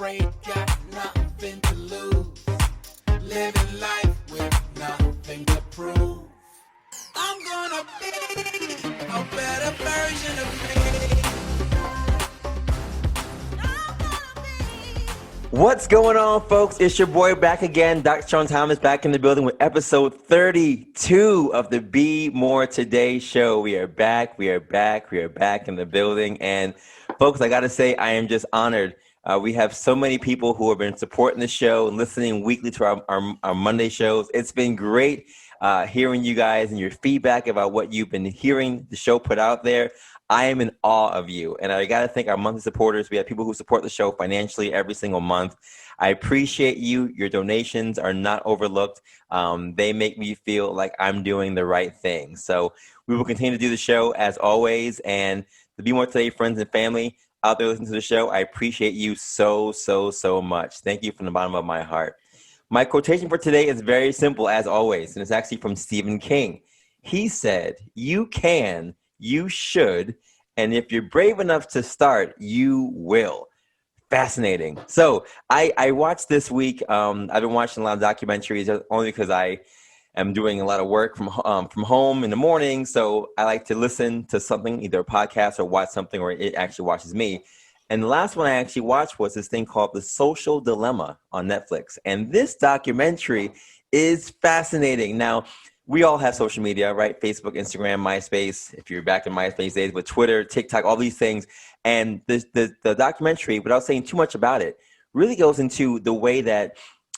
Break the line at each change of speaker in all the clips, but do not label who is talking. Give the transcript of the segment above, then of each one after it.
afraid, got nothing to lose. Living life with nothing to prove. I'm gonna be a better version of me.
What's going on, folks? It's your boy back again. Dr. Sean Thomas back in the building with episode 32 of the Be More Today show. We are back in the building. And folks, I got to say, I am just honored. We have so many people who have been supporting the show and listening weekly to our Monday shows. It's been great hearing you guys and your feedback about what you've been hearing the show put out there. I am in awe of you. And I got to thank our monthly supporters. We have people who support the show financially every single month. I appreciate you. Your donations are not overlooked. They make me feel like I'm doing the right thing. So we will continue to do the show as always. And to Be More Today friends and family out there listening to the show, I appreciate you so much. Thank you from the bottom of my heart. My quotation for today is very simple as always. And it's actually from Stephen King. He said, "You can, you should, and if you're brave enough to start, you will." Fascinating. So I watched this week. I've been watching a lot of documentaries only because I am doing a lot of work from home in the morning. So I like to listen to something, either a podcast or watch something where it actually watches me. And the last one I actually watched was this thing called The Social Dilemma on Netflix. And this documentary is fascinating. Now, we all have social media, right? Facebook, Instagram, MySpace. If you're back in MySpace days, with Twitter, TikTok, all these things. And the documentary, without saying too much about it, really goes into the way that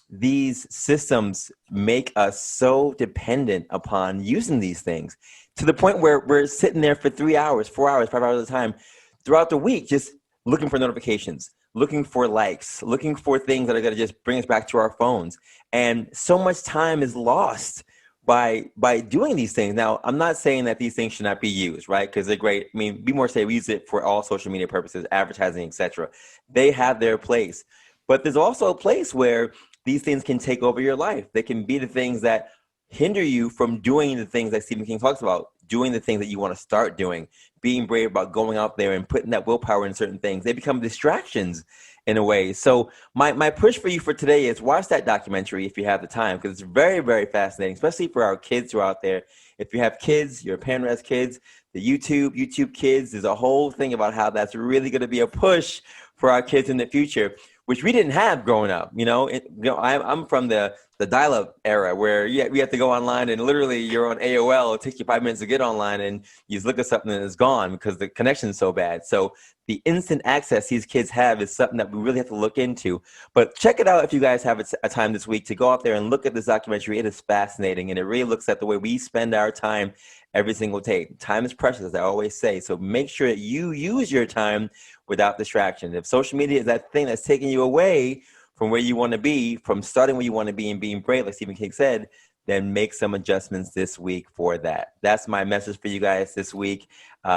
these systems make us so dependent upon using these things, to the point where we're sitting there for 3 hours, 4 hours, 5 hours at a time throughout the week, just looking for notifications, looking for likes, looking for things that are going to just bring us back to our phones. And so much time is lost by doing these things. Now, I'm not saying that these things should not be used, right? Because they're great. I mean, Be More Say, we use it for all social media purposes, advertising, etc. They have their place. But there's also a place where these things can take over your life. They can be the things that hinder you from doing the things that Stephen King talks about, doing the things that you want to start doing, being brave about going out there and putting that willpower in certain things. They become distractions in a way. So my push for you for today is watch that documentary if you have the time, because it's very fascinating, especially for our kids who are out there. If you have kids, you're a parent who has kids, the YouTube Kids, there's a whole thing about how that's really going to be a push for our kids in the future, which we didn't have growing up. I'm from the dial-up era where we have to go online and literally you're on AOL. It takes you 5 minutes to get online and you just look at something and it's gone because the connection is so bad. So the instant access these kids have is something that we really have to look into. But check it out if you guys have a time this week to go out there and look at this documentary. It is fascinating, and it really looks at the way we spend our time every single day. Time is precious, as I always say. So make sure that you use your time without distraction. If social media is that thing that's taking you away from where you want to be, from starting where you want to be and being brave, like Stephen King said, then make some adjustments this week for that. That's my message for you guys this week.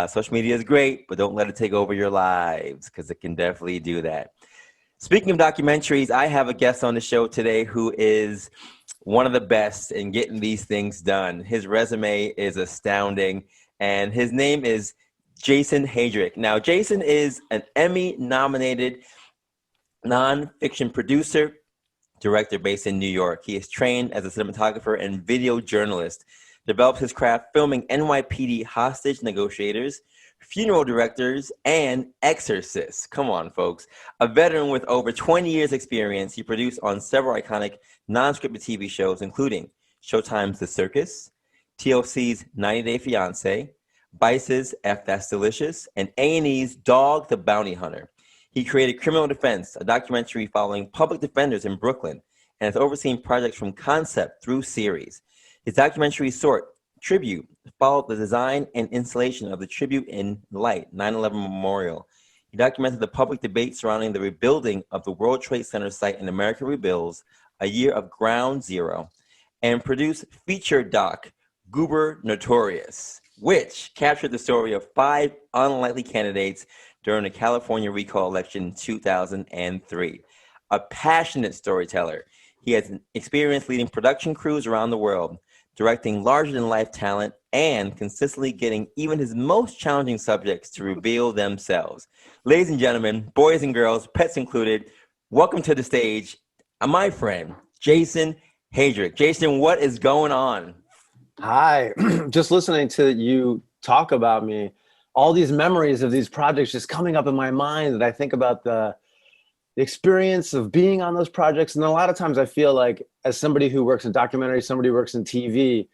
Social media is great, but don't let it take over your lives, because it can definitely do that. Speaking of documentaries, I have a guest on the show today who is one of the best in getting these things done. His resume is astounding, and his name is Jayson Haedrich. Now, Jayson is an Emmy-nominated nonfiction producer, director based in New York. He is trained as a cinematographer and video journalist, develops his craft filming NYPD Hostage Negotiators, Funeral Directors, and Exorcists. Come on, folks. A veteran with over 20 years experience, he produced on several iconic non-scripted TV shows, including Showtime's The Circus, TLC's 90 Day Fiancé, Vice's F That's Delicious, and A&E's Dog the Bounty Hunter. He created Criminal Defense, a documentary following public defenders in Brooklyn, and has overseen projects from concept through series. His documentary short, Tribute, followed the design and installation of the Tribute in Light 9/11 Memorial. He documented the public debate surrounding the rebuilding of the World Trade Center site in America Rebuilds, A Year of Ground Zero, and produced feature doc, Gubernatorius, which captured the story of 5 unlikely candidates during the California recall election in 2003. A passionate storyteller, he has experience leading production crews around the world, directing larger-than-life talent, and consistently getting even his most challenging subjects to reveal themselves. Ladies and gentlemen, boys and girls, pets included, welcome to the stage, my friend, Jayson Haedrich. Jayson, what is going on?
Hi, just listening to you talk about me, all these memories of these projects just coming up in my mind that I think about the experience of being on those projects. And a lot of times I feel like as somebody who works in documentary, somebody who works in TV,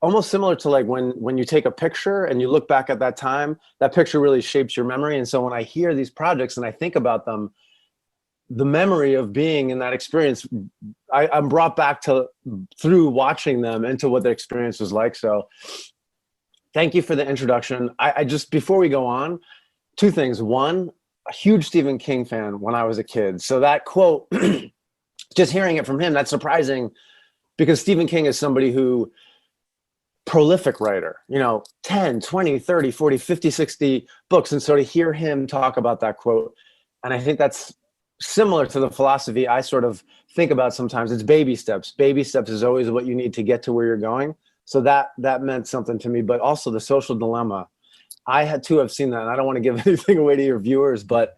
almost similar to like when you take a picture and you look back at that time, that picture really shapes your memory. And so when I hear these projects and I think about them, the memory of being in that experience, I'm brought back to through watching them into what the experience was like. So thank you for the introduction. I just, before we go on, two things. One, a huge Stephen King fan when I was a kid. So that quote, just hearing it from him, that's surprising because Stephen King is somebody who, prolific writer, 10, 20, 30, 40, 50, 60 books. And so to hear him talk about that quote, and I think that's similar to the philosophy I sort of think about sometimes. It's baby steps. Baby steps is always what you need to get to where you're going. So that meant something to me, but also The Social Dilemma. I had to have seen that, and I don't want to give anything away to your viewers, but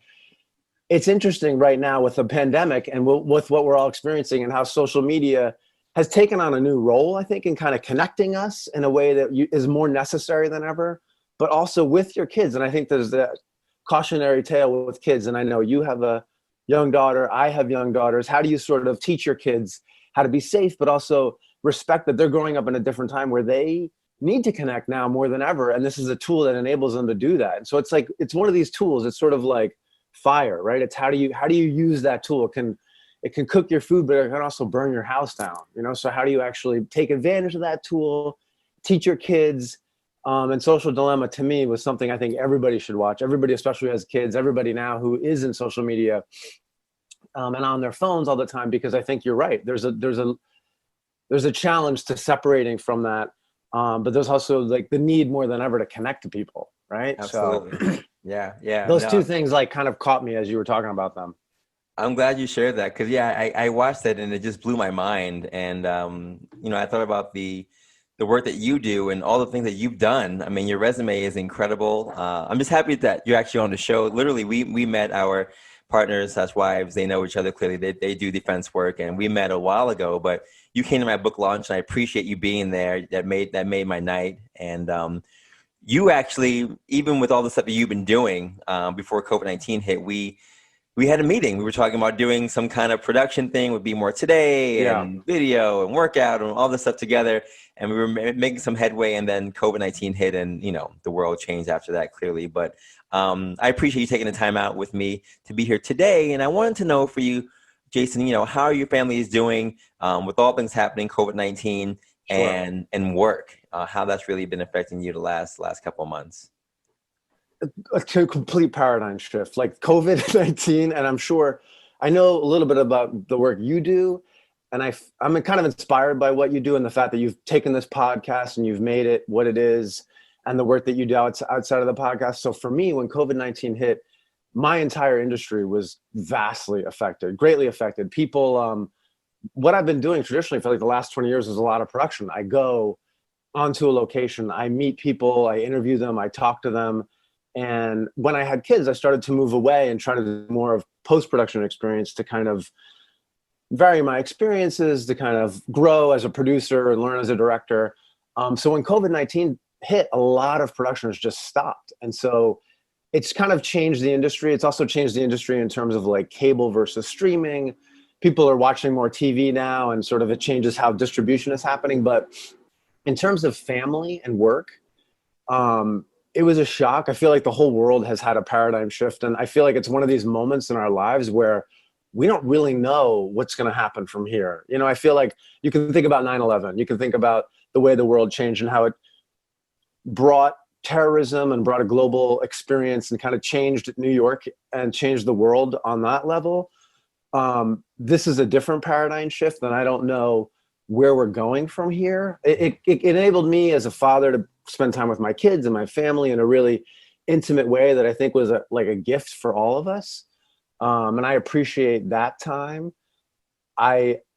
it's interesting right now with the pandemic and with what we're all experiencing and how social media has taken on a new role, I think, in kind of connecting us in a way that is more necessary than ever, but also with your kids. And I think there's that cautionary tale with kids. And I know you have a young daughter, I have young daughters. How do you sort of teach your kids how to be safe, but also respect that they're growing up in a different time where they need to connect now more than ever? And this is a tool that enables them to do that. And so it's like, it's one of these tools. It's sort of like fire, right? It's how do you use that tool? It can cook your food, but it can also burn your house down, So how do you actually take advantage of that tool, teach your kids? And Social Dilemma to me was something I think everybody should watch. Everybody, especially who has kids, everybody now who is in social media and on their phones all the time, because I think you're right. There's a challenge to separating from that. But there's also like the need more than ever to connect to people, right?
Absolutely.
So
Yeah.
those two things like kind of caught me as you were talking about them.
I'm glad you shared that because I watched it and it just blew my mind. And I thought about the work that you do and all the things that you've done. I mean, your resume is incredible. I'm just happy that you're actually on the show. Literally, we met our partners as wives. They know each other clearly. They do defense work, and we met a while ago. But you came to my book launch, and I appreciate you being there. That made my night. And you actually, even with all the stuff that you've been doing before COVID-19 hit, we had a meeting. We were talking about doing some kind of production thing with Be More Today and video and workout and all this stuff together. And we were making some headway, and then COVID-19 hit, and the world changed after that, clearly. But I appreciate you taking the time out with me to be here today. And I wanted to know for you, Jayson, how your family is doing with all things happening, COVID-19 and work, how that's really been affecting you the last couple of months.
A complete paradigm shift, like COVID-19. And I'm sure I know a little bit about the work you do. And I'm kind of inspired by what you do and the fact that you've taken this podcast and you've made it what it is and the work that you do outside of the podcast. So for me, when COVID-19 hit, my entire industry was vastly affected, greatly affected. People, what I've been doing traditionally for like the last 20 years is a lot of production. I go onto a location, I meet people, I interview them, I talk to them. And when I had kids, I started to move away and try to do more of post-production experience to kind of vary my experiences, to kind of grow as a producer and learn as a director. So when COVID-19 hit, a lot of productions just stopped. And so it's kind of changed the industry. It's also changed the industry in terms of like cable versus streaming. People are watching more TV now, and sort of it changes how distribution is happening. But in terms of family and work, it was a shock. I feel like the whole world has had a paradigm shift. And I feel like it's one of these moments in our lives where we don't really know what's going to happen from here. I feel like you can think about 9/11. You can think about the way the world changed and how it brought terrorism and brought a global experience and kind of changed New York and changed the world on that level. This is a different paradigm shift, and I don't know where we're going from here. It enabled me as a father to spend time with my kids and my family in a really intimate way that I think was like a gift for all of us. And I appreciate that time.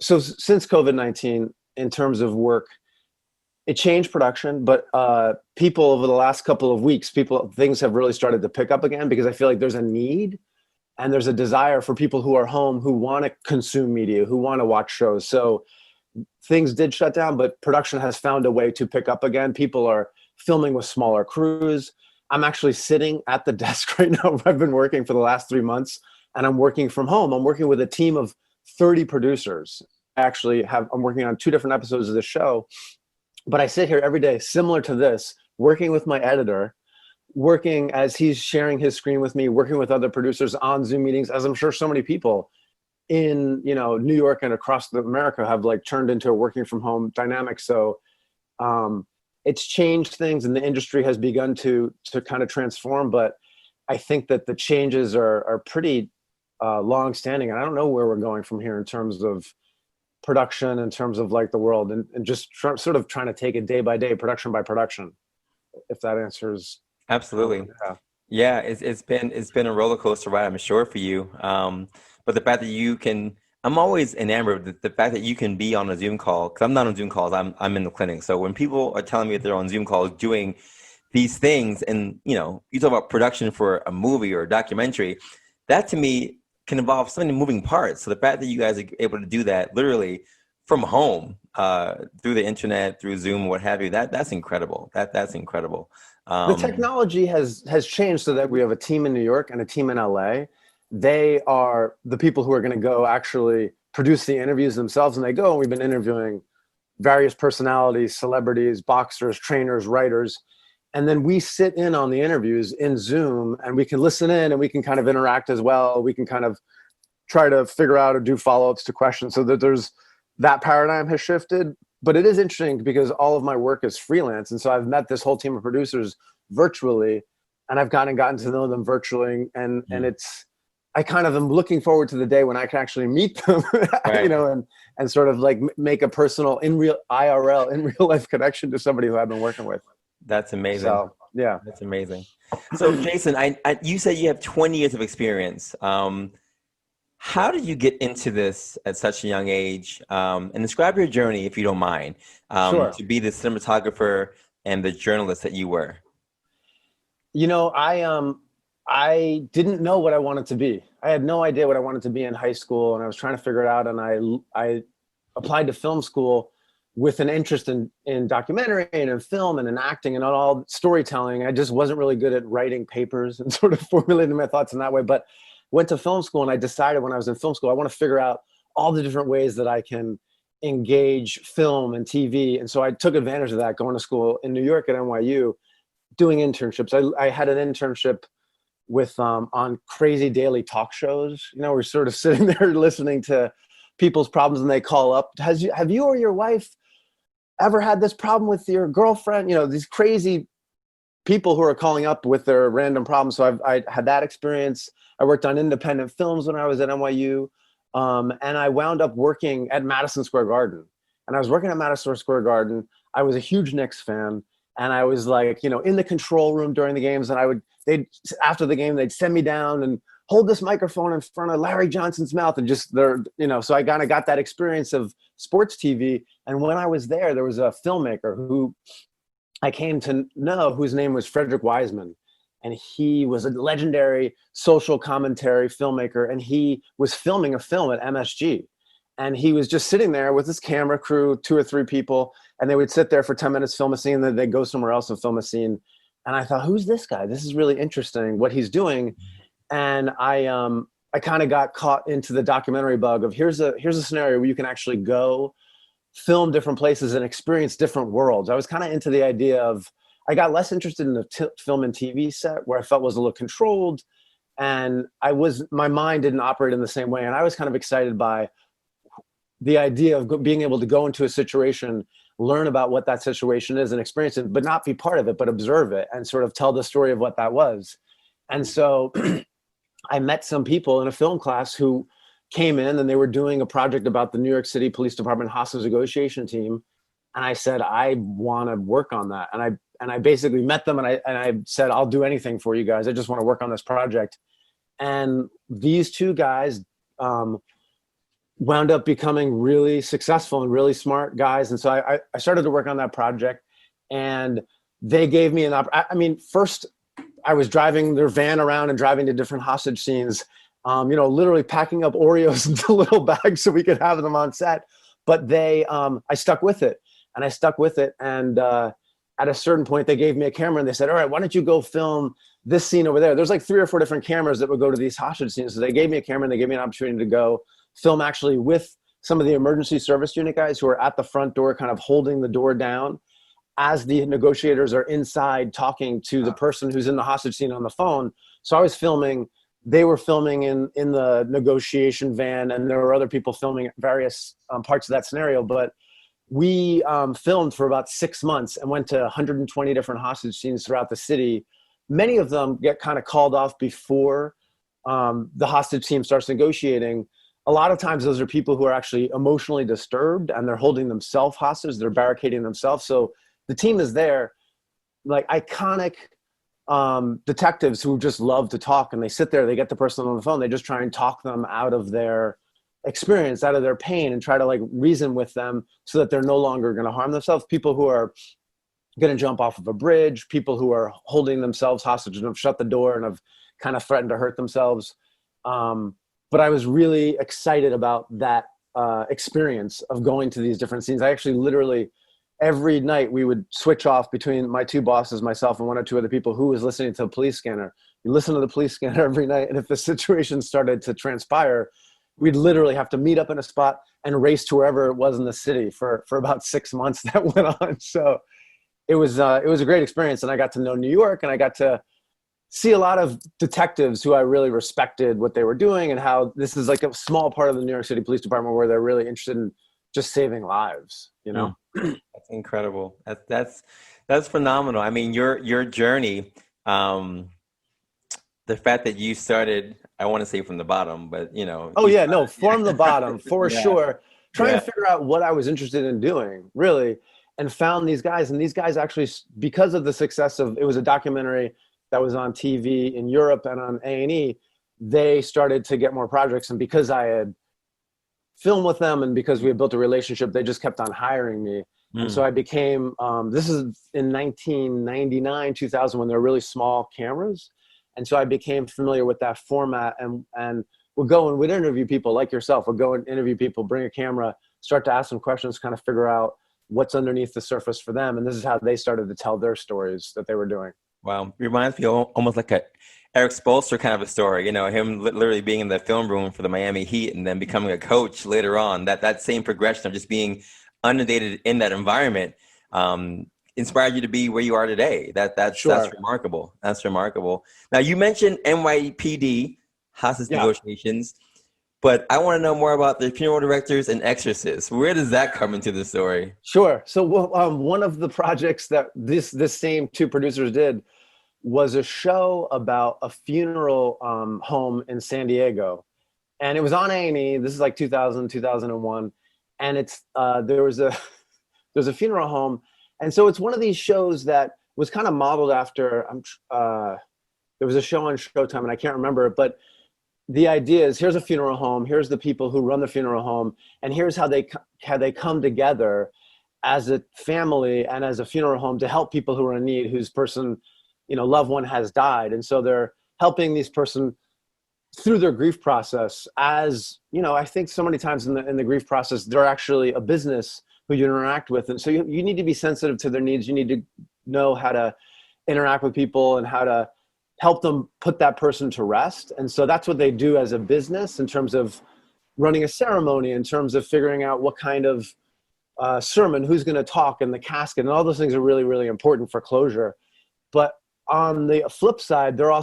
So since COVID-19, in terms of work, it changed production, but people over the last couple of weeks, things have really started to pick up again because I feel like there's a need and there's a desire for people who are home, who want to consume media, who want to watch shows. So things did shut down, but production has found a way to pick up again. People are filming with smaller crews. I'm actually sitting at the desk right now. I've been working for the last 3 months, and I'm working from home. I'm working with a team of 30 producers. I'm working on 2 different episodes of the show, but I sit here every day, similar to this, working with my editor, working as he's sharing his screen with me, working with other producers on Zoom meetings, as I'm sure so many people in, New York and across America have like turned into a working from home dynamic. So it's changed things, and the industry has begun to kind of transform. But I think that the changes are pretty long standing, and I don't know where we're going from here in terms of production, in terms of like the world, and just sort of trying to take it day by day, production by production, if that answers.
Absolutely.
Yeah.
Yeah, it's been a roller coaster ride, I'm sure, for you. But the fact that you can, I'm always enamored with the fact that you can be on a Zoom call, because I'm not on Zoom calls, I'm in the clinic. So when people are telling me that they're on Zoom calls doing these things, and you talk about production for a movie or a documentary, that to me can involve so many moving parts. So the fact that you guys are able to do that literally from home, through the internet, through Zoom, what have you, that's incredible. That's incredible.
The technology has changed so that we have a team in New York and a team in LA. They are the people who are going to go actually produce the interviews themselves, and they go, and we've been interviewing various personalities, celebrities, boxers, trainers, writers, and then we sit in on the interviews in Zoom, and we can listen in, and we can kind of interact as well. We can kind of try to figure out or do follow-ups to questions, so that that paradigm has shifted. But it is interesting because all of my work is freelance. And so I've met this whole team of producers virtually, and I've gotten to know them virtually. And I kind of am looking forward to the day when I can actually meet them,
Right.
and sort of like make a personal in real life connection to somebody who I've been working with.
That's amazing.
So, yeah.
That's amazing. So Jayson, you say you have 20 years of experience. How did you get into this at such a young age? And describe your journey, if you don't mind,
Sure.
to be the cinematographer and the journalist that you were.
I didn't know what I wanted to be. I had no idea what I wanted to be in high school, and I was trying to figure it out. And I applied to film school with an interest in documentary and in film and in acting and all storytelling. I just wasn't really good at writing papers and sort of formulating my thoughts in that way. But went to film school, and I decided when I was in film school, I want to figure out all the different ways that I can engage film and TV. And so I took advantage of that, going to school in New York at NYU, doing internships. I had an internship with on crazy daily talk shows. We're sort of sitting there listening to people's problems, and they call up. Have you or your wife ever had this problem with your girlfriend? These crazy people who are calling up with their random problems. So I had that experience. I worked on independent films when I was at NYU. And I wound up working at Madison Square Garden. And I was working at Madison Square Garden. I was a huge Knicks fan. And I was like, in the control room during the games. And after the game, they'd send me down and hold this microphone in front of Larry Johnson's mouth. And so I kind of got that experience of sports TV. And when I was there was a filmmaker who I came to know, whose name was Frederick Wiseman. And he was a legendary social commentary filmmaker. And he was filming a film at MSG. And he was just sitting there with his camera crew, 2 or 3 people. And they would sit there for 10 minutes, film a scene, and then they'd go somewhere else and film a scene. And I thought, who's this guy? This is really interesting what he's doing. And I kind of got caught into the documentary bug of here's a scenario where you can actually go film different places and experience different worlds. I was kind of into the idea of, I got less interested in the film and TV set where I felt was a little controlled, and my mind didn't operate in the same way. And I was kind of excited by the idea of being able to go into a situation, learn about what that situation is and experience it, but not be part of it, but observe it and sort of tell the story of what that was. And so I met some people in a film class who came in, and they were doing a project about the New York City Police Department hostage negotiation team. And I said, I want to work on that. And I basically met them, and I said, I'll do anything for you guys. I just want to work on this project. And these 2 guys wound up becoming really successful and really smart guys. And so I started to work on that project, and they gave me first I was driving their van around and driving to different hostage scenes. literally packing up Oreos into little bags so we could have them on set. But I stuck with it, and I stuck with it. And at a certain point, they gave me a camera and they said, all right, why don't you go film this scene over there? There's like 3 or 4 different cameras that would go to these hostage scenes. So they gave me a camera and they gave me an opportunity to go film actually with some of the emergency service unit guys who are at the front door, kind of holding the door down as the negotiators are inside talking to the person who's in the hostage scene on the phone. So I was filming, they were filming in the negotiation van, and there were other people filming various parts of that scenario. But we filmed for about 6 months and went to 120 different hostage scenes throughout the city. Many of them get kind of called off before the hostage team starts negotiating. A lot of times those are people who are actually emotionally disturbed and they're holding themselves hostage. They're barricading themselves. So the team is there, like iconic detectives who just love to talk, and they sit there, they get the person on the phone. They just try and talk them out of their experience, out of their pain, and try to like reason with them so that they're no longer going to harm themselves. People who are going to jump off of a bridge, people who are holding themselves hostage and have shut the door and have kind of threatened to hurt themselves. But I was really excited about that experience of going to these different scenes. I actually literally every night we would switch off between my 2 bosses, myself, and 1 or 2 other people who was listening to a police scanner. You listen to the police scanner every night, and if the situation started to transpire, we'd literally have to meet up in a spot and race to wherever it was in the city for about 6 months that went on. So it was a great experience, and I got to know New York, and I got to see a lot of detectives who I really respected what they were doing, and how this is like a small part of the New York City Police Department where they're really interested in just saving lives, you know?
That's incredible. That's phenomenal. I mean, your journey, the fact that you started, I want to say from the bottom, but you know.
Oh yeah, no, from the bottom for sure. Trying
Yeah.
to figure out what I was interested in doing, really, and found these guys. And these guys actually, because of the success of, it was a documentary that was on TV in Europe and on A&E, they started to get more projects. And because I had filmed with them and because we had built a relationship, they just kept on hiring me. And so I became, this is in 1999, 2000, when they were really small cameras. And so I became familiar with that format, and would go and would interview people like yourself. Would go and interview people, bring a camera, start to ask them questions, kind of figure out what's underneath the surface for them. And this is how they started to tell their stories that they were doing.
Wow. It reminds me almost like a Eric Spoelstra kind of a story, you know, him literally being in the film room for the Miami Heat and then becoming a coach later on. That same progression of just being inundated in that environment inspired you to be where you are today. That's remarkable. That's remarkable. Now, you mentioned NYPD hostage negotiations, but I want to know more about the funeral directors and exorcists. Where does that come into the story?
Sure. So one of the projects that this same 2 producers did was a show about a funeral home in San Diego, and it was on A&E. This is like 2000, 2001, and it's there's a funeral home. And so it's one of these shows that was kind of modeled after, there was a show on Showtime, and I can't remember it, but the idea is, here's a funeral home, here's the people who run the funeral home, and here's how they come together as a family and as a funeral home to help people who are in need, whose person, loved one has died. And so they're helping these person through their grief process. As, I think so many times in the grief process, they're actually a business who you interact with. And so you need to be sensitive to their needs. You need to know how to interact with people and how to help them put that person to rest. And so that's what they do as a business, in terms of running a ceremony, in terms of figuring out what kind of sermon, who's going to talk, and the casket, and all those things are really, really important for closure. But on the flip side, there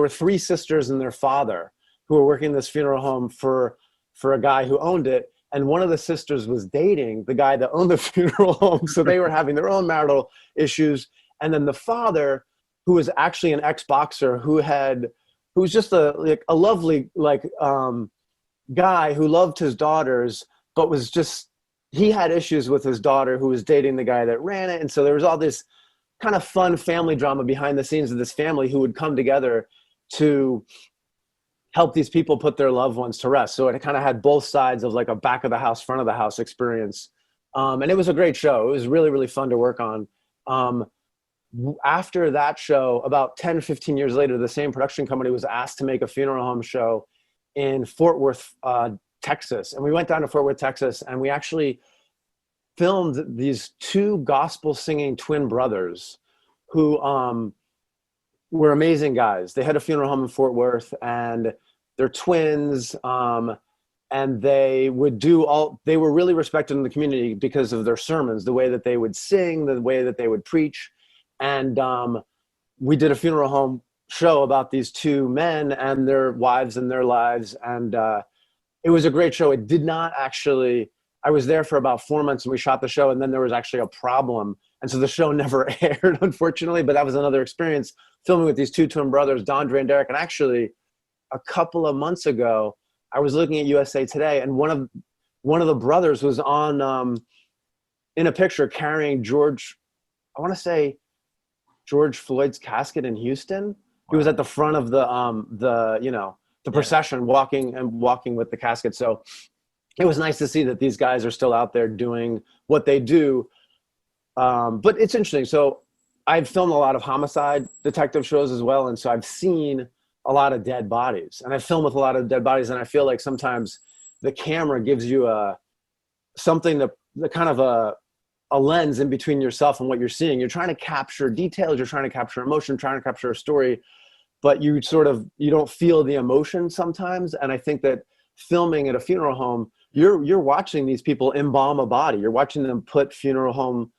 were 3 sisters and their father who were working this funeral home for a guy who owned it. And one of the sisters was dating the guy that owned the funeral home. So they were having their own marital issues. And then the father, who was actually an ex-boxer, who was just a lovely guy who loved his daughters, but he had issues with his daughter, who was dating the guy that ran it. And so there was all this kind of fun family drama behind the scenes of this family who would come together to help these people put their loved ones to rest. So it kind of had both sides of like a back of the house, front of the house experience. And it was a great show. It was really, really fun to work on. After that show, about 10, 15 years later, the same production company was asked to make a funeral home show in Fort Worth, Texas. And we went down to Fort Worth, Texas, and we actually filmed these two gospel singing twin brothers who were amazing guys. They had a funeral home in Fort Worth, and they're twins. And they were really respected in the community because of their sermons, the way that they would sing, the way that they would preach. And we did a funeral home show about these two men and their wives and their lives. And it was a great show. It did not actually, I was there for about 4 months and we shot the show, and then there was actually a problem. And so the show never aired, unfortunately, but that was another experience filming with these two twin brothers, Dondre and Derek. And actually a couple of months ago, I was looking at USA Today, and one of the brothers was on in a picture carrying I want to say George Floyd's casket in Houston. He was at the front of the procession, walking with the casket. So it was nice to see that these guys are still out there doing what they do. But it's interesting. So I've filmed a lot of homicide detective shows as well, and so I've seen a lot of dead bodies, and I film with a lot of dead bodies, and I feel like sometimes the camera gives you a lens in between yourself and what you're seeing. You're trying to capture details, you're trying to capture emotion, trying to capture a story, but you don't feel the emotion sometimes. And I think that filming at a funeral home, you're watching these people embalm a body. You're watching them put funeral home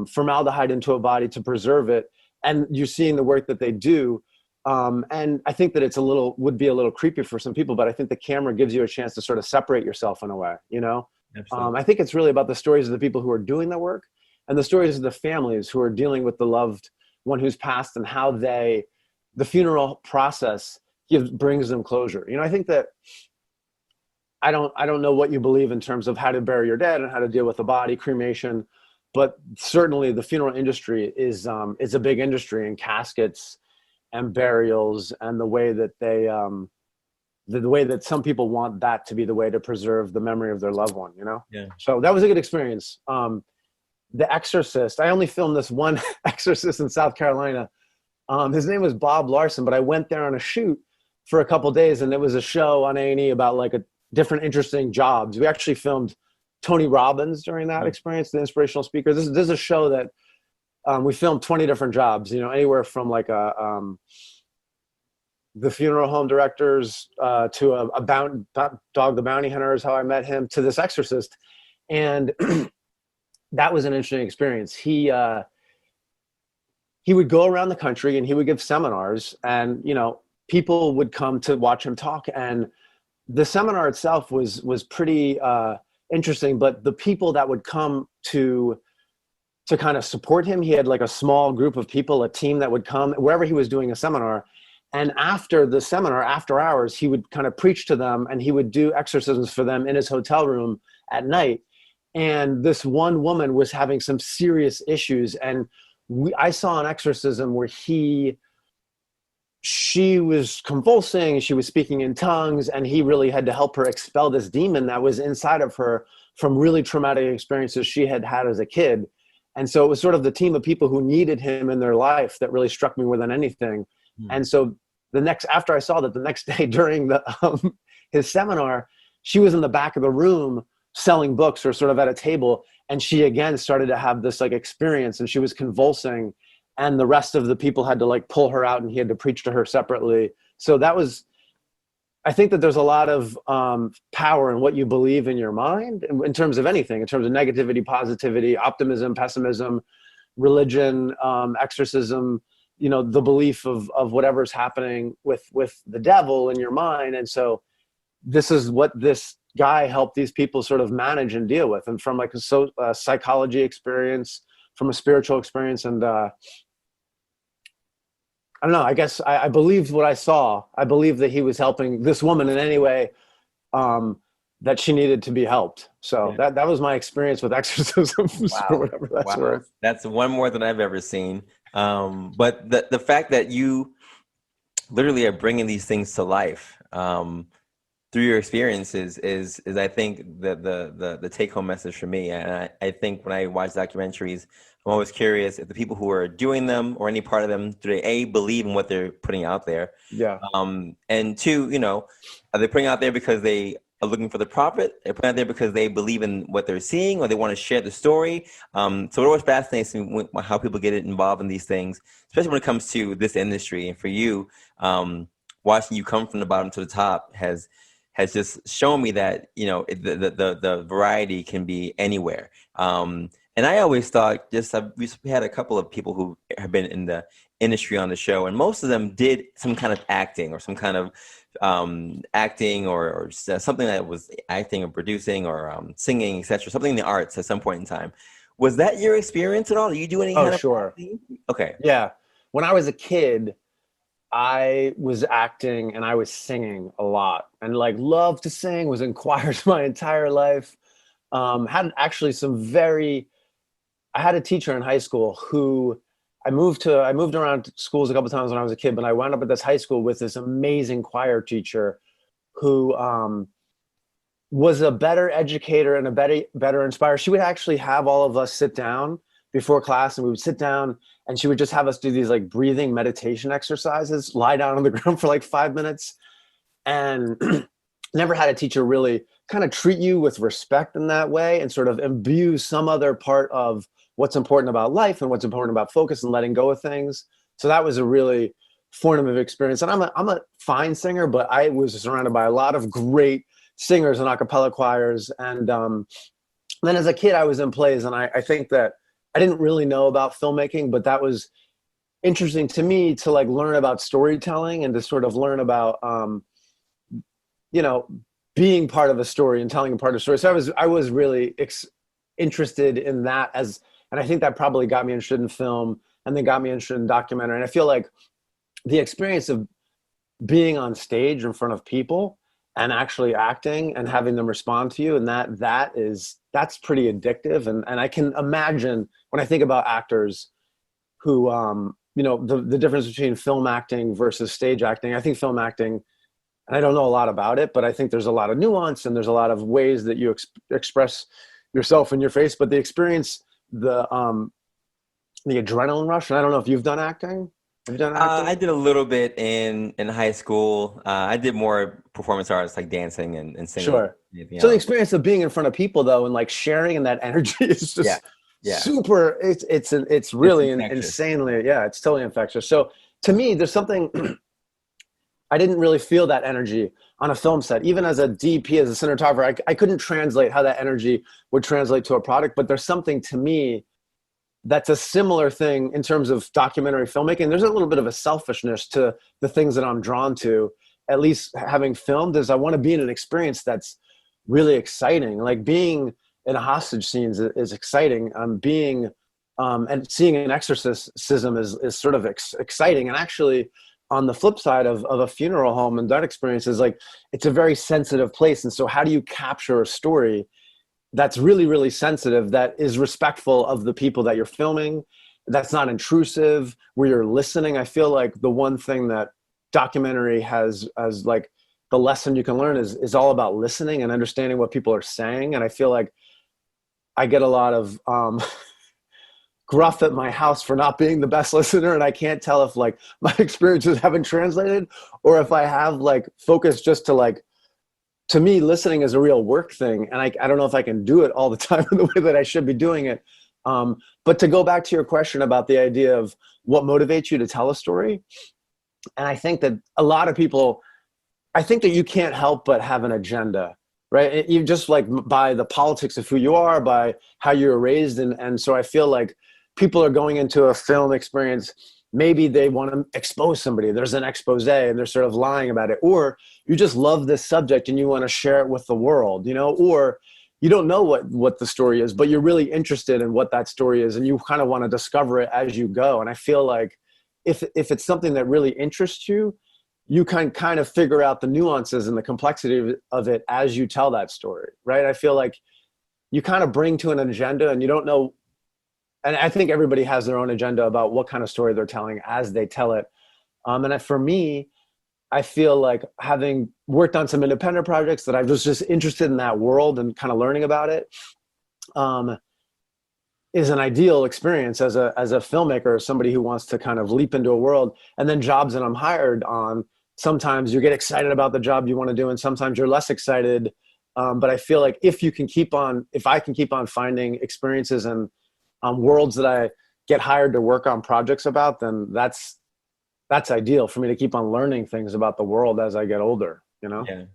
formaldehyde into a body to preserve it, and you're seeing the work that they do. And I think that would be a little creepy for some people, but I think the camera gives you a chance to sort of separate yourself in a way, you know? I think it's really about the stories of the people who are doing the work and the stories of the families who are dealing with the loved one who's passed, and how the funeral process brings them closure. You know, I think that I don't know what you believe in terms of how to bury your dead and how to deal with the body, cremation, but certainly the funeral industry is a big industry, and caskets and burials, and the way that the way that some people want that to be the way to preserve the memory of their loved one, you know?
Yeah.
So that was a good experience. The Exorcist, I only filmed this one exorcist in South Carolina. His name was Bob Larson, but I went there on a shoot for a couple days, and it was a show on A&E about like different interesting jobs. We actually filmed Tony Robbins during that experience, the inspirational speaker. This is a show that we filmed 20 different jobs, you know, anywhere from like the funeral home directors to a Dog the Bounty Hunter is how I met him, to this exorcist. And that was an interesting experience. He would go around the country and he would give seminars, and, you know, people would come to watch him talk. And the seminar itself was pretty interesting, but the people that would come to kind of support him, he had like a small group of people, a team that would come wherever he was doing a seminar. And after the seminar, after hours, he would kind of preach to them, and he would do exorcisms for them in his hotel room at night. And this one woman was having some serious issues. And I saw an exorcism where she was convulsing, she was speaking in tongues, and he really had to help her expel this demon that was inside of her from really traumatic experiences she had had as a kid. And so it was sort of the team of people who needed him in their life that really struck me more than anything. And so after I saw that, the next day during his seminar, she was in the back of the room selling books, or sort of at a table. And she again started to have this like experience, and she was convulsing, and the rest of the people had to like pull her out, and he had to preach to her separately. So I think that there's a lot of power in what you believe in your mind in terms of anything, in terms of negativity, positivity, optimism, pessimism, religion, exorcism, you know, the belief of whatever's happening with the devil in your mind. And so this is what this guy helped these people sort of manage and deal with. And from like a psychology experience, from a spiritual experience, and I don't know, I guess I believed what I saw. I believe that he was helping this woman in any way that she needed to be helped. So that was my experience with exorcisms, or whatever that's worth.
That's one more than I've ever seen. But the fact that you literally are bringing these things to life, through your experiences is I think the take home message for me. And I think when I watch documentaries, I'm always curious if the people who are doing them or any part of them, do they A, believe in what they're putting out there?
Yeah.
And two, are they putting out there because they are looking for the profit? They're putting out there because they believe in what they're seeing or they want to share the story. So it always fascinates me how people get involved in these things, especially when it comes to this industry. And for you, watching you come from the bottom to the top has just shown me that the variety can be anywhere. And I always thought we had a couple of people who have been in the industry on the show, and most of them did some kind of acting or some kind of acting or something that was acting or producing or singing, etc. Something in the arts at some point in time. Was that your experience at all? Did you do any kind of acting? Okay.
Yeah. When I was a kid, I was acting and I was singing a lot and like loved to sing, was in choirs my entire life. Had actually I had a teacher in high school who I moved around schools a couple of times when I was a kid, but I wound up at this high school with this amazing choir teacher who was a better educator and a better inspirer. She would actually have all of us sit down before class, and we would sit down and she would just have us do these like breathing meditation exercises, lie down on the ground for like 5 minutes. And never had a teacher really kind of treat you with respect in that way and sort of imbue some other part of what's important about life and what's important about focus and letting go of things. So that was a really formative experience. And I'm a fine singer, but I was surrounded by a lot of great singers and a cappella choirs. And then as a kid, I was in plays, and I think that I didn't really know about filmmaking, but that was interesting to me to like learn about storytelling and to sort of learn about, being part of a story and telling a part of a story. So I was really interested in that and I think that probably got me interested in film and then got me interested in documentary. And I feel like the experience of being on stage in front of people and actually acting and having them respond to you, and that's pretty addictive. And I can imagine when I think about actors who, the difference between film acting versus stage acting. I think film acting, and I don't know a lot about it, but I think there's a lot of nuance and there's a lot of ways that you express yourself in your face. But the experience, the adrenaline rush, and I don't know if you've done acting. Have you done acting?
I did a little bit in high school. I did more performance arts like dancing and singing.
Sure. So the experience of being in front of people though, and like sharing in that energy is just super. It's really insanely. Yeah, it's totally infectious. So to me, there's something. I didn't really feel that energy on a film set. Even as a DP, as a cinematographer, I couldn't translate how that energy would translate to a product. But there's something to me that's a similar thing in terms of documentary filmmaking. There's a little bit of a selfishness to the things that I'm drawn to, at least having filmed, is I want to be in an experience that's really exciting. Like being in a hostage scene is exciting. Being and seeing an exorcism is sort of exciting. And actually, on the flip side of a funeral home and that experience is like, it's a very sensitive place. And so how do you capture a story that's really, really sensitive, that is respectful of the people that you're filming, that's not intrusive, where you're listening? I feel like the one thing that documentary has as like the lesson you can learn is all about listening and understanding what people are saying. And I feel like I get a lot of gruff at my house for not being the best listener, and I can't tell if like my experiences haven't translated or if I have like focused just to like, to me, listening is a real work thing, and I don't know if I can do it all the time in the way that I should be doing it. But to go back to your question about the idea of what motivates you to tell a story, and I think that a lot of people, I think that you can't help but have an agenda, right? You just like by the politics of who you are, by how you were raised, and so I feel like people are going into a film experience, maybe they want to expose somebody. There's an expose and they're sort of lying about it. Or you just love this subject and you want to share it with the world, or you don't know what the story is, but you're really interested in what that story is and you kind of want to discover it as you go. And I feel like if it's something that really interests you, you can kind of figure out the nuances and the complexity of it as you tell that story, right? I feel like you kind of bring to an agenda and you don't know. And I think everybody has their own agenda about what kind of story they're telling as they tell it. And for me, I feel like having worked on some independent projects that I was just interested in that world and kind of learning about it, is an ideal experience as a filmmaker, or somebody who wants to kind of leap into a world. And then jobs that I'm hired on, sometimes you get excited about the job you want to do, and sometimes you're less excited. But I feel like if I can keep on finding experiences and worlds that I get hired to work on projects about, then that's ideal for me to keep on learning things about the world as I get older, you know?
Yeah.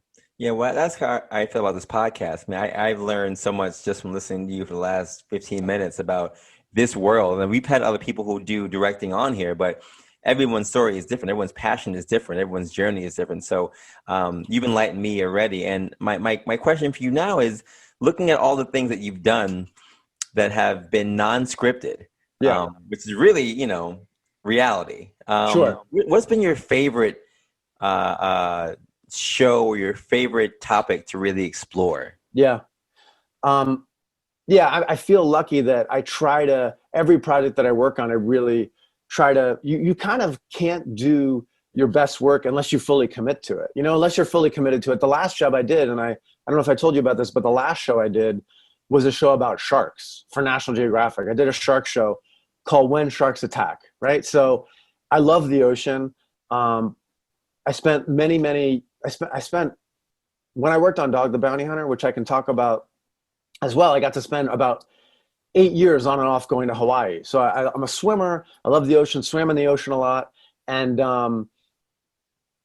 Yeah, well, that's how I feel about this podcast. I mean, I've learned so much just from listening to you for the last 15 minutes about this world. And we've had other people who do directing on here, but everyone's story is different. Everyone's passion is different. Everyone's journey is different. So you've enlightened me already. And my question for you now is, looking at all the things that you've done that have been non-scripted, which is really, you know, reality.
Sure.
What's been your favorite show or your favorite topic to really explore?
Yeah. I feel lucky that I try to, every project that I work on, I really try to, you kind of can't do your best work unless you fully commit to it, you know, unless you're fully committed to it. The last job I did, and I don't know if I told you about this, but the last show I did was a show about sharks for National Geographic. I did a shark show called When Sharks Attack, right? So I love the ocean. I spent when I worked on Dog the Bounty Hunter, which I can talk about as well, I got to spend about 8 years on and off going to Hawaii. So I'm a swimmer. I love the ocean, swam in the ocean a lot. And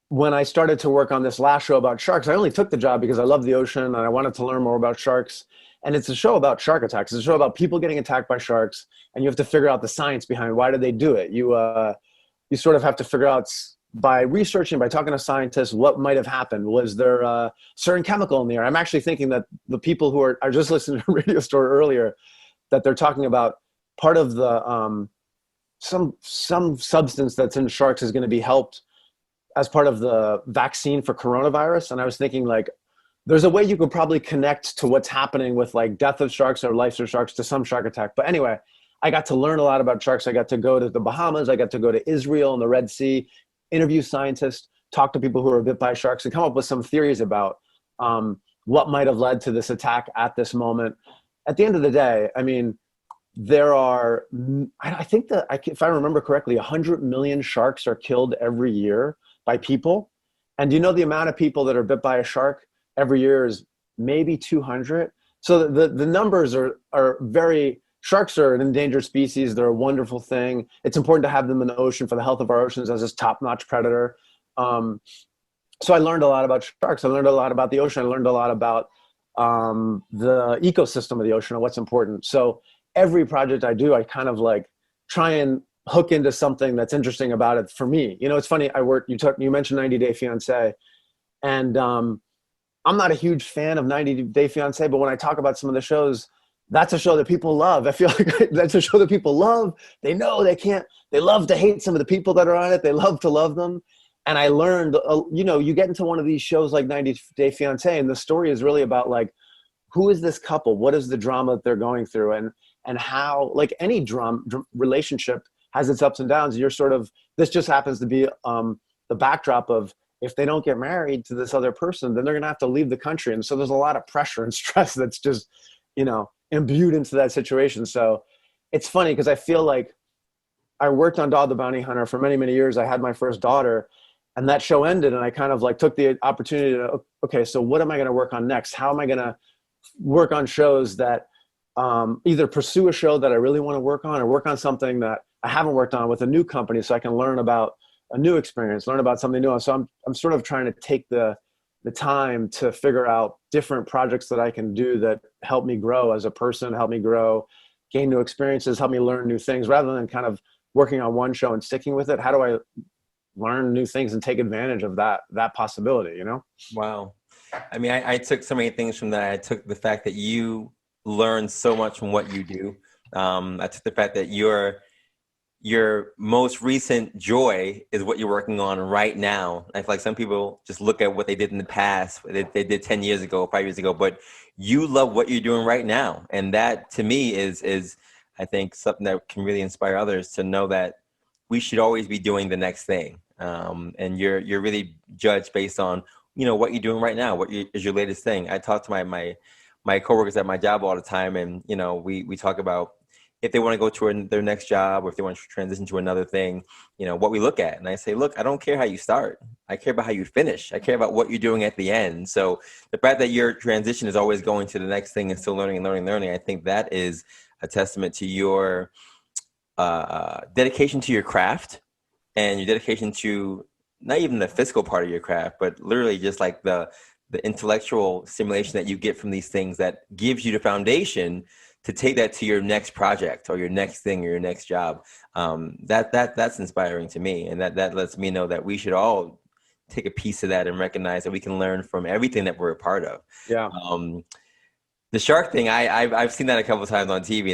when I started to work on this last show about sharks, I only took the job because I love the ocean and I wanted to learn more about sharks. And it's a show about shark attacks. It's a show about people getting attacked by sharks, and you have to figure out the science behind why did they do it. You sort of have to figure out, by researching, by talking to scientists, what might have happened. Was there a certain chemical in the air? I'm actually thinking that the people who I just listened to a radio story earlier, that they're talking about part of the some substance that's in sharks is going to be helped as part of the vaccine for coronavirus. And I was thinking, like, there's a way you could probably connect to what's happening with like death of sharks or life of sharks to some shark attack. But anyway, I got to learn a lot about sharks. I got to go to the Bahamas. I got to go to Israel and the Red Sea, interview scientists, talk to people who are bit by sharks, and come up with some theories about what might have led to this attack at this moment. At the end of the day, I mean, there are, I think that, if I remember correctly, 100 million sharks are killed every year by people. And do you know the amount of people that are bit by a shark every year is maybe 200? So the numbers are very, sharks are an endangered species. They're a wonderful thing. It's important to have them in the ocean for the health of our oceans as this top-notch predator. So I learned a lot about sharks. I learned a lot about the ocean. I learned a lot about the ecosystem of the ocean and what's important. So every project I do, I kind of like try and hook into something that's interesting about it for me. You know, it's funny. You mentioned 90 Day Fiancé, and I'm not a huge fan of 90 Day Fiancé, but when I talk about some of the shows, that's a show that people love. I feel like that's a show that people love. They know they love to hate some of the people that are on it. They love to love them. And I learned, you know, you get into one of these shows like 90 Day Fiancé, and the story is really about like, who is this couple? What is the drama that they're going through? And how, like any relationship has its ups and downs. This just happens to be the backdrop of, if they don't get married to this other person, then they're going to have to leave the country. And so there's a lot of pressure and stress that's just, you know, imbued into that situation. So it's funny because I feel like I worked on Dog the Bounty Hunter for many, many years. I had my first daughter, and that show ended, and I kind of like took the opportunity to, okay, so what am I going to work on next? How am I going to work on shows that either pursue a show that I really want to work on, or work on something that I haven't worked on with a new company so I can learn about a new experience, learn about something new. So I'm sort of trying to take the time to figure out different projects that I can do that help me grow as a person, help me grow, gain new experiences, help me learn new things, rather than kind of working on one show and sticking with it. How do I learn new things and take advantage of that possibility, you know? Wow.
I mean, I took so many things from that. I took the fact that you learn so much from what you do. I took the fact that your most recent joy is what you're working on right now. I feel like some people just look at what they did in the past, they did 10 years ago, 5 years ago, but you love what you're doing right now. And that to me is I think something that can really inspire others to know that we should always be doing the next thing. and you're really judged based on what you're doing right now. What is your latest thing? I talk to my coworkers at my job all the time, and we talk about if they want to go to their next job or if they want to transition to another thing, what we look at. And I say, look, I don't care how you start. I care about how you finish. I care about what you're doing at the end. So the fact that your transition is always going to the next thing and still learning and learning and learning, I think that is a testament to your dedication to your craft and your dedication to not even the physical part of your craft, but literally just like the intellectual stimulation that you get from these things that gives you the foundation to take that to your next project or your next thing or your next job. That's inspiring to me. And that lets me know that we should all take a piece of that and recognize that we can learn from everything that we're a part of.
Yeah.
The shark thing, I've seen that a couple of times on TV.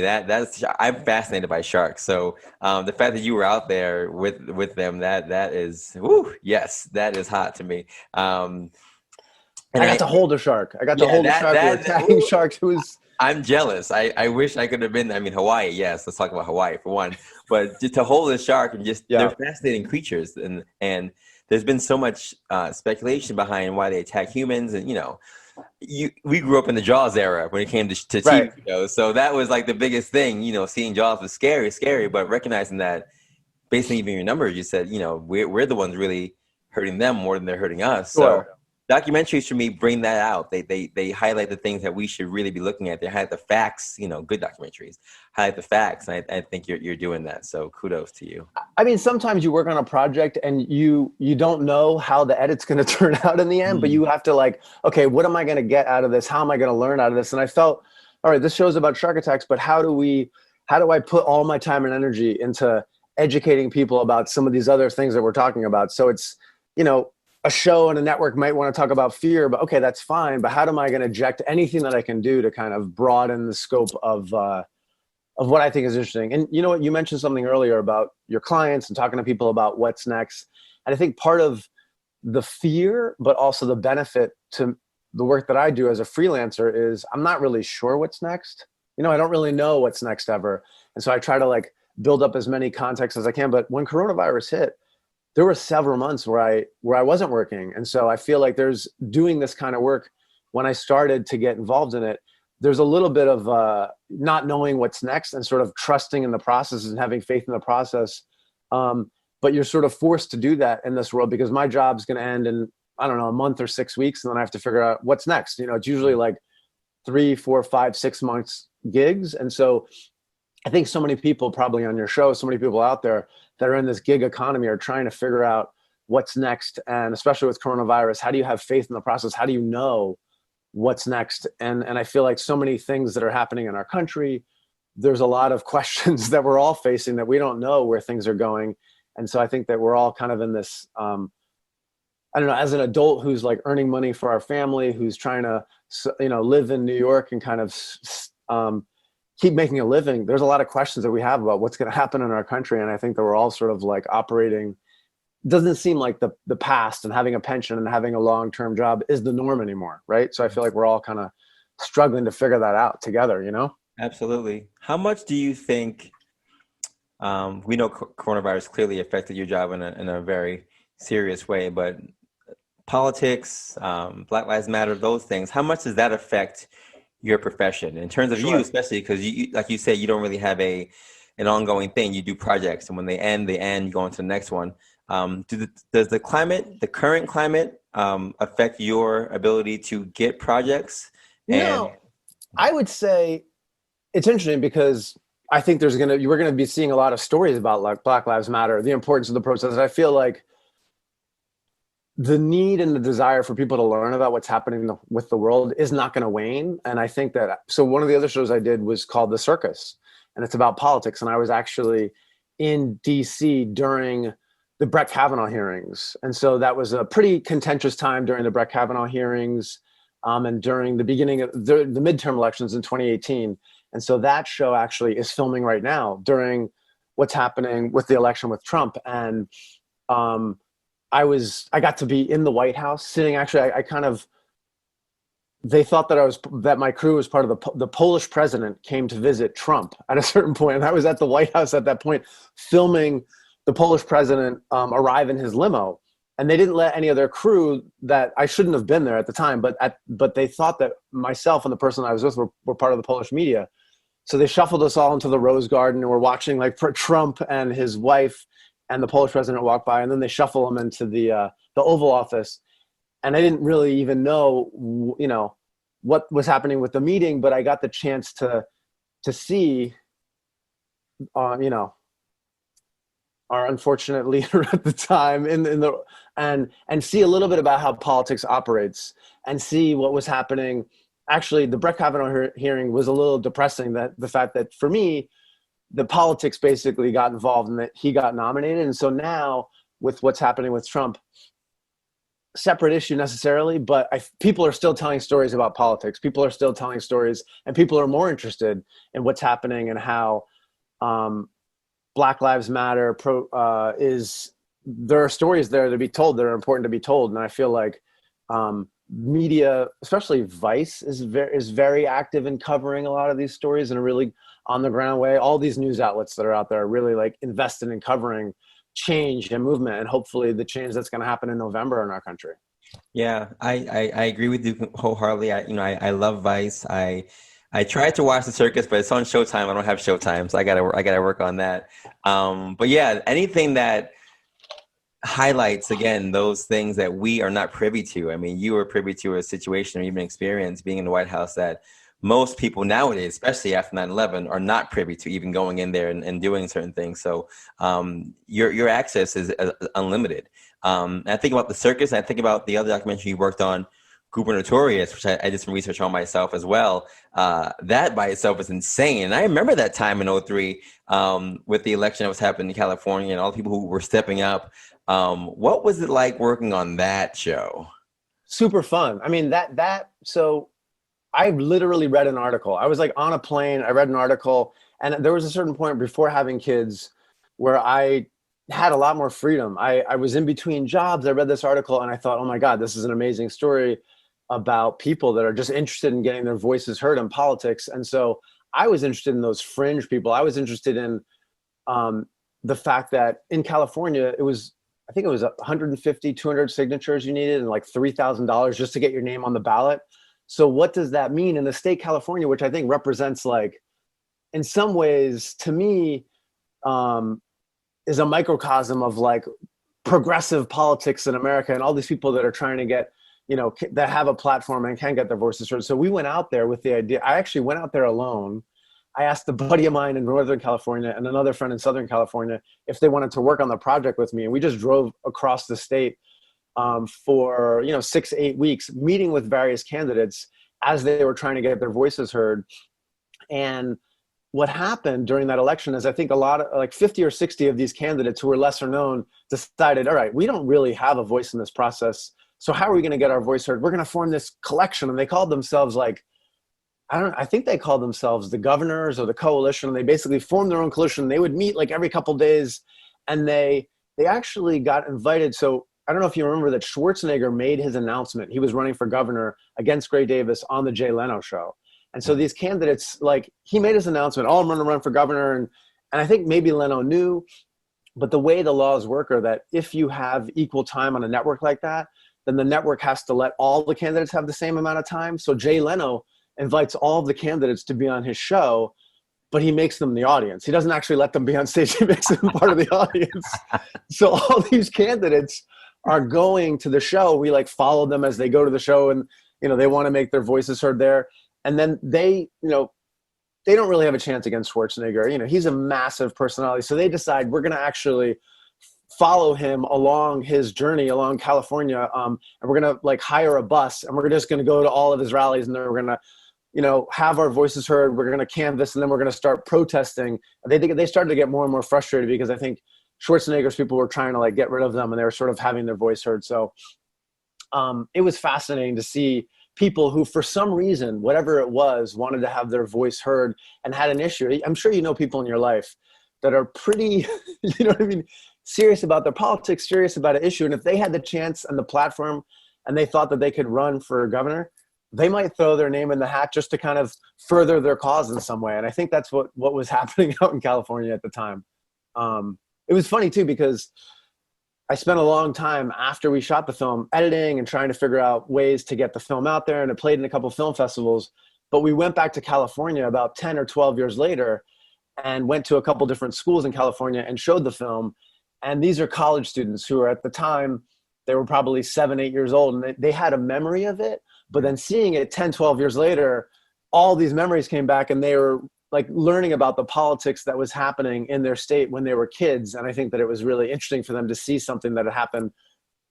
I'm fascinated by sharks. So the fact that you were out there with them, that is, yes, that is hot to me. And
I got to hold a shark. I got to hold a shark. We were attacking sharks.
I'm jealous. I wish I could have been. I mean, Hawaii, yes. Let's talk about Hawaii for one. But just to hold a shark and they're fascinating creatures. And there's been so much speculation behind why they attack humans. And, we grew up in the Jaws era when it came to TV shows. So that was like the biggest thing, seeing Jaws was scary. But recognizing that based on even your numbers, you said, we're the ones really hurting them more than they're hurting us.
Sure.
So documentaries for me bring that out. They highlight the things that we should really be looking at. They highlight the facts, good documentaries, highlight the facts. And I think you're doing that. So kudos to you. I
mean, sometimes you work on a project and you don't know how the edit's going to turn out in the end, but you have to okay, what am I going to get out of this? How am I going to learn out of this? And I felt, all right, this show's about shark attacks, but how do I put all my time and energy into educating people about some of these other things that we're talking about? So it's, a show and a network might want to talk about fear, but okay, that's fine. But how am I going to inject anything that I can do to kind of broaden the scope of what I think is interesting? And you know what, you mentioned something earlier about your clients and talking to people about what's next. And I think part of the fear, but also the benefit to the work that I do as a freelancer is I'm not really sure what's next. I don't really know what's next ever. And so I try to build up as many contexts as I can. But when coronavirus hit, there were several months where I wasn't working. And so I feel like there's doing this kind of work. When I started to get involved in it, there's a little bit of not knowing what's next and sort of trusting in the process and having faith in the process. But you're sort of forced to do that in this world because my job's going to end in, I don't know, a month or 6 weeks. And then I have to figure out what's next. It's usually 3, 4, 5, 6 months gigs. And so I think so many people probably on your show, so many people out there that are in this gig economy are trying to figure out what's next. And especially with coronavirus, how do you have faith in the process? How do you know what's next? And I feel like so many things that are happening in our country, there's a lot of questions that we're all facing that we don't know where things are going. And so I think that we're all kind of in this, I don't know, as an adult who's earning money for our family, who's trying to, live in New York and kind of keep making a living, there's a lot of questions that we have about what's going to happen in our country. And I think that we're all sort of operating, doesn't seem like the past and having a pension and having a long-term job is the norm anymore, right? So I feel like we're all kind of struggling to figure that out together,
Absolutely. How much do you think, we know coronavirus clearly affected your job in a very serious way, but politics, Black Lives Matter, those things, how much does that affect your profession in terms of you, especially because you, like you said, you don't really have an ongoing thing. You do projects, and when they end, you go on to the next one. Does the current climate affect your ability to get projects?
No, I would say it's interesting because I think we're going to be seeing a lot of stories about Black Lives Matter, the importance of the protest. I feel like the need and the desire for people to learn about what's happening with the world is not going to wane. And I think that, so one of the other shows I did was called The Circus, and it's about politics. And I was actually in DC during the Brett Kavanaugh hearings. And so that was a pretty contentious time during the Brett Kavanaugh hearings and during the beginning of the midterm elections in 2018. And so that show actually is filming right now during what's happening with the election with Trump. And I got to be in the White House sitting, actually, they thought that my crew was part of the Polish president came to visit Trump at a certain point. And I was at the White House at that point filming the Polish president arrive in his limo, and they didn't let any of their crew that I shouldn't have been there at the time, but they thought that myself and the person I was with were part of the Polish media. So they shuffled us all into the Rose Garden, and we're watching like Trump and his wife and the Polish president walk by, and then they shuffle them into the Oval Office. And I didn't really even know, what was happening with the meeting, but I got the chance to see, our unfortunate leader at the time and see a little bit about how politics operates and see what was happening. Actually, the Brett Kavanaugh hearing was a little depressing, that the fact that for me, the politics basically got involved and that he got nominated. And so now with what's happening with Trump, separate issue necessarily, but people are still telling stories about politics. People are still telling stories, and people are more interested in what's happening and how Black Lives Matter there are stories there to be told that are important to be told. And I feel like media, especially Vice, is very active in covering a lot of these stories in a really on the ground way. All these news outlets that are out there are really like invested in covering change and movement, and hopefully the change that's going to happen in November in our country.
Yeah, I agree with you wholeheartedly. I love Vice. I tried to watch the Circus, but it's on Showtime. I don't have Showtime, so I gotta work on that. But yeah, anything that highlights again those things that we are not privy to. I mean, you were privy to a situation or even experience being in the White House that most people nowadays, especially after 9/11, are not privy to, even going in there and doing certain things. So your access is unlimited. And I think about the Circus, and I think about the other documentary you worked on, Gubernatorius, which I did some research on myself as well. That by itself is insane. And I remember that time in 2003 with the election that was happening in California and all the people who were stepping up. What was it like working on that show?
Super fun. I mean, so I literally read an article. I was like on a plane, I read an article, and there was a certain point before having kids where I had a lot more freedom. I was in between jobs. I read this article and I thought, oh my God, this is an amazing story about people that are just interested in getting their voices heard in politics. And so I was interested in those fringe people. I was interested in the fact that in California, I think it was 150, 200 signatures you needed and like $3,000 just to get your name on the ballot. So what does that mean in the state California, which I think represents, like, in some ways to me, is a microcosm of like progressive politics in America and all these people that are trying to get, that have a platform and can get their voices heard. So we went out there with the idea. I actually went out there alone. I asked a buddy of mine in Northern California and another friend in Southern California if they wanted to work on the project with me. And we just drove across the state for 6 to 8 weeks, meeting with various candidates as they were trying to get their voices heard. And what happened during that election is I think a lot of, like 50 or 60 of these candidates who were lesser known decided, all right, we don't really have a voice in this process. So how are we going to get our voice heard? We're going to form this collection. And they called themselves I think they called themselves the Governors or the Coalition. They basically formed their own coalition. They would meet like every couple of days, and they actually got invited. So I don't know if you remember that Schwarzenegger made his announcement. He was running for governor against Gray Davis on the Jay Leno show. And so these candidates, like, he made his announcement, I'm going to run for governor. And I think maybe Leno knew, but the way the laws work are that if you have equal time on a network like that, then the network has to let all the candidates have the same amount of time. So Jay Leno invites all of the candidates to be on his show, but he makes them the audience. He doesn't actually let them be on stage. He makes them part of the audience. So all these candidates are going to the show. We like follow them as they go to the show, and they want to make their voices heard there. And then they don't really have a chance against Schwarzenegger. He's a massive personality. So they decide we're going to actually follow him along his journey along California. And we're going to like hire a bus, and we're just going to go to all of his rallies, and then we're going to, have our voices heard. We're going to canvass, and then we're going to start protesting. They started to get more and more frustrated because I think Schwarzenegger's people were trying to like get rid of them, and they were sort of having their voice heard. So it was fascinating to see people who, for some reason, whatever it was, wanted to have their voice heard and had an issue. I'm sure people in your life that are pretty, serious about their politics, serious about an issue. And if they had the chance and the platform and they thought that they could run for governor, they might throw their name in the hat just to kind of further their cause in some way. And I think that's what was happening out in California at the time. it was funny too, because I spent a long time after we shot the film editing and trying to figure out ways to get the film out there. And it played in a couple film festivals, but we went back to California about 10 or 12 years later and went to a couple different schools in California and showed the film. And these are college students who are, at the time, they were probably 7, 8 years old, and they had a memory of it. But then seeing it 10, 12 years later, all these memories came back, and they were like learning about the politics that was happening in their state when they were kids. And I think that it was really interesting for them to see something that had happened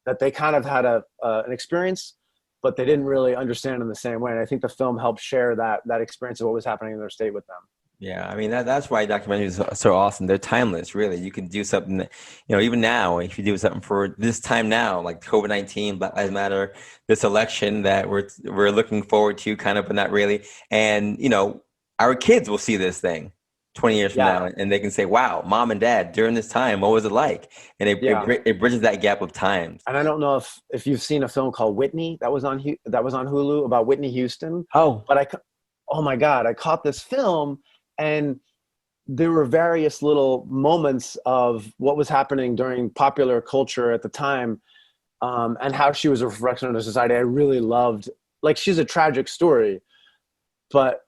that they kind of had an experience, but they didn't really understand in the same way. And I think the film helped share that experience of what was happening in their state with them.
Yeah, I mean, that's why documentaries are so awesome. They're timeless, really. You can do something that, even now, if you do something for this time now, like COVID-19, Black Lives Matter, this election that we're looking forward to, kind of, but not really. And, our kids will see this thing 20 years from now, and they can say, wow, mom and dad, during this time, what was it like? And it bridges that gap of time.
And I don't know if you've seen a film called Whitney that was on Hulu about Whitney Houston.
Oh.
But oh my God, I caught this film, and there were various little moments of what was happening during popular culture at the time, and how she was a reflection of the society. I really loved, like, she's a tragic story, but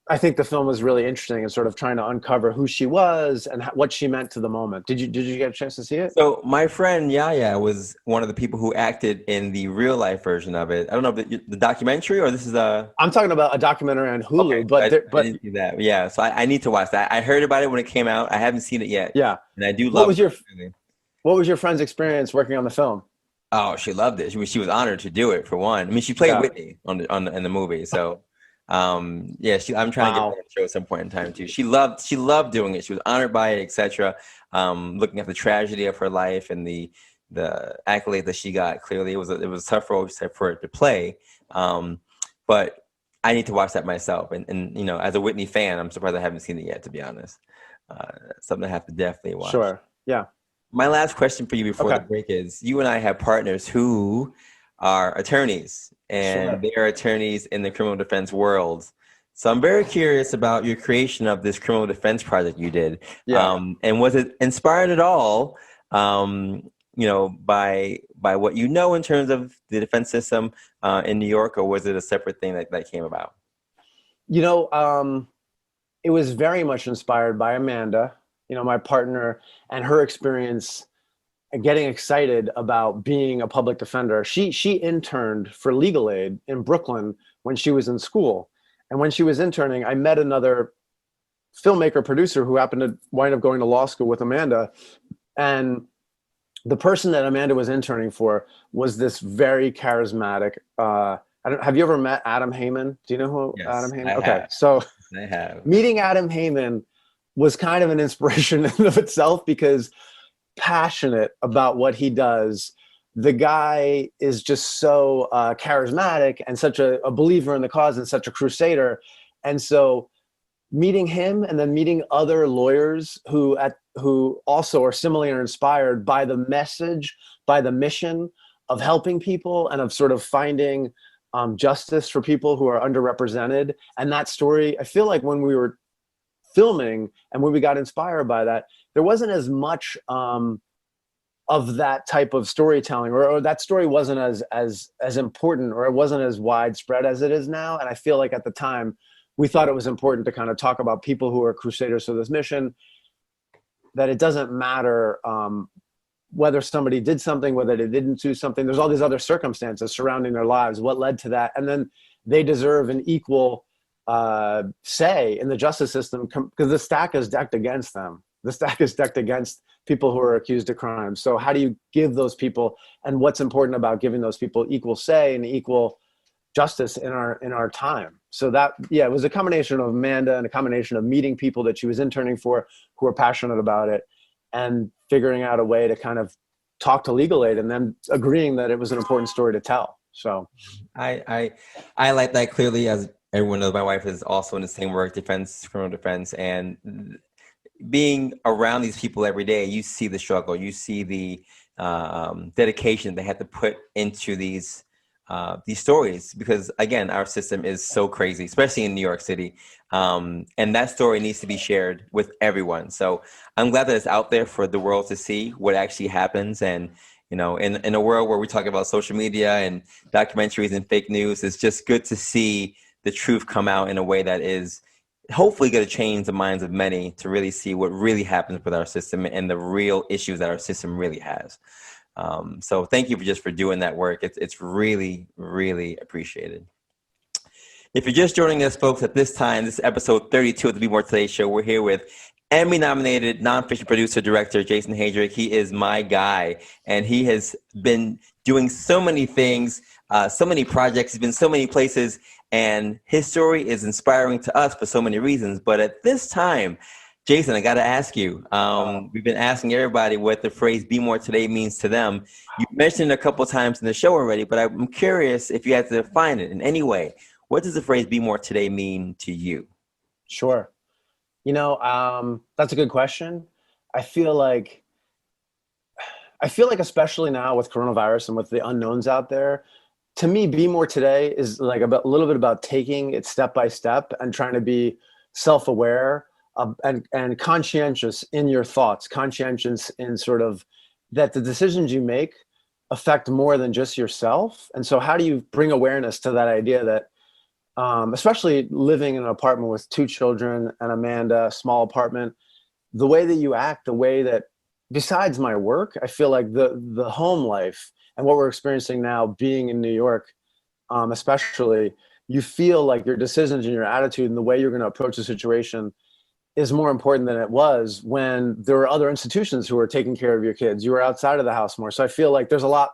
I think the film was really interesting in sort of trying to uncover who she was and what she meant to the moment. Did you get a chance to see it?
So my friend Yaya was one of the people who acted in the real life version of it. I don't know if the documentary or this is
I'm talking about a documentary on Hulu,
okay,
but
I didn't see that. Yeah, so I need to watch that. I heard about it when it came out. I haven't seen it yet.
Yeah,
and I do love it.
What was your friend's experience working on the film?
Oh, she loved it. She was honored to do it, for one. I mean, she played Whitney in the movie, so. I'm trying to get her on the show at some point in time too. She loved doing it. She was honored by it, etc. Looking at the tragedy of her life and the accolade that she got. Clearly, it was a tough role for it to play. But I need to watch that myself. And as a Whitney fan, I'm surprised I haven't seen it yet, to be honest. Something I have to definitely watch.
Sure. Yeah.
My last question for you before the break is: you and I have partners who are attorneys, and they are attorneys in the criminal defense world. So I'm very curious about your creation of this criminal defense project you did. Yeah. And was it inspired at all, by what in terms of the defense system in New York, or was it a separate thing that came about?
It was very much inspired by Amanda, my partner, and her experience getting excited about being a public defender. She interned for Legal Aid in Brooklyn when she was in school. And when she was interning, I met another filmmaker producer who happened to wind up going to law school with Amanda. And the person that Amanda was interning for was this very charismatic, have you ever met Adam Heyman? Do you know who Adam Heyman?
Okay,
so
I have.
Meeting Adam Heyman was kind of an inspiration in and of itself, because passionate about what he does. The guy is just so charismatic and such a believer in the cause and such a crusader. And so meeting him and then meeting other lawyers who also are similarly inspired by the message, by the mission of helping people and of sort of finding justice for people who are underrepresented. And that story, I feel like when we were filming and when we got inspired by that, there wasn't as much of that type of storytelling, or that story wasn't as important, or it wasn't as widespread as it is now. And I feel like at the time we thought it was important to kind of talk about people who are crusaders for this mission, that it doesn't matter whether somebody did something, whether they didn't do something. There's all these other circumstances surrounding their lives, what led to that, and then they deserve an equal say in the justice system, because the stack is decked against them. The stack is decked against people who are accused of crimes. So how do you give those people, and what's important about giving those people equal say and equal justice in our time? So it was a combination of Amanda and a combination of meeting people that she was interning for who were passionate about it, and figuring out a way to kind of talk to Legal Aid and then agreeing that it was an important story to tell. So
I like that. Clearly, as everyone knows, my wife is also in the same work, criminal defense, and being around these people every day, you see the struggle, you see the dedication they had to put into these these stories, because again, our system is so crazy, especially in New York City. And that story needs to be shared with everyone. So I'm glad that it's out there for the world to see what actually happens. And, you know, in a world where we talk about social media and documentaries and fake news, it's just good to see the truth come out in a way that is hopefully going to change the minds of many to really see what really happens with our system and the real issues that our system really has. So thank you for doing that work. It's really, really appreciated. If you're just joining us, folks, at this time, this is episode 32 of the Be More Today show. We're here with Emmy-nominated nonfiction producer, director, Jayson Haedrich. He is my guy, and he has been doing so many things, so many projects. He's been so many places, and his story is inspiring to us for so many reasons. But at this time, Jayson, I got to ask you, we've been asking everybody what the phrase "Be More Today" means to them. You mentioned it a couple of times in the show already, but I'm curious if you had to define it in any way. What does the phrase "Be More Today" mean to you?
Sure. You know, that's a good question. I feel like especially now with coronavirus and with the unknowns out there, to me, Be More Today is like a little bit about taking it step by step and trying to be self-aware and conscientious in your thoughts, conscientious in sort of that the decisions you make affect more than just yourself. And so how do you bring awareness to that idea that, especially living in an apartment with 2 children and Amanda, small apartment, the way that you act, the way that, besides my work, I feel like the home life and what we're experiencing now being in New York, especially, you feel like your decisions and your attitude and the way you're going to approach the situation is more important than it was when there were other institutions who were taking care of your kids. You were outside of the house more. So I feel like there's a lot,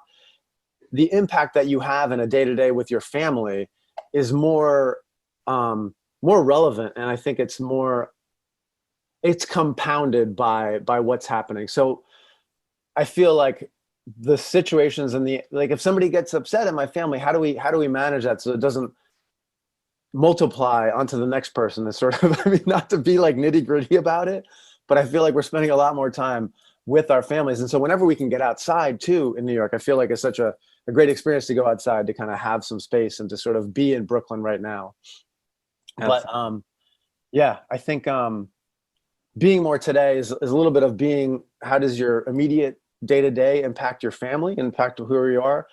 the impact that you have in a day-to-day with your family is more relevant. And I think it's compounded by what's happening. So I feel like the situations and like, if somebody gets upset in my family, how do we manage that so it doesn't multiply onto the next person? Is sort of, I mean, not to be like nitty gritty about it, but I feel like we're spending a lot more time with our families. And so whenever we can get outside too in New York, I feel like it's such a great experience to go outside, to kind of have some space and to sort of be in Brooklyn right now. Absolutely. But yeah, I think being more today is a little bit of being, how does your immediate day-to-day impact your family, impact who you are,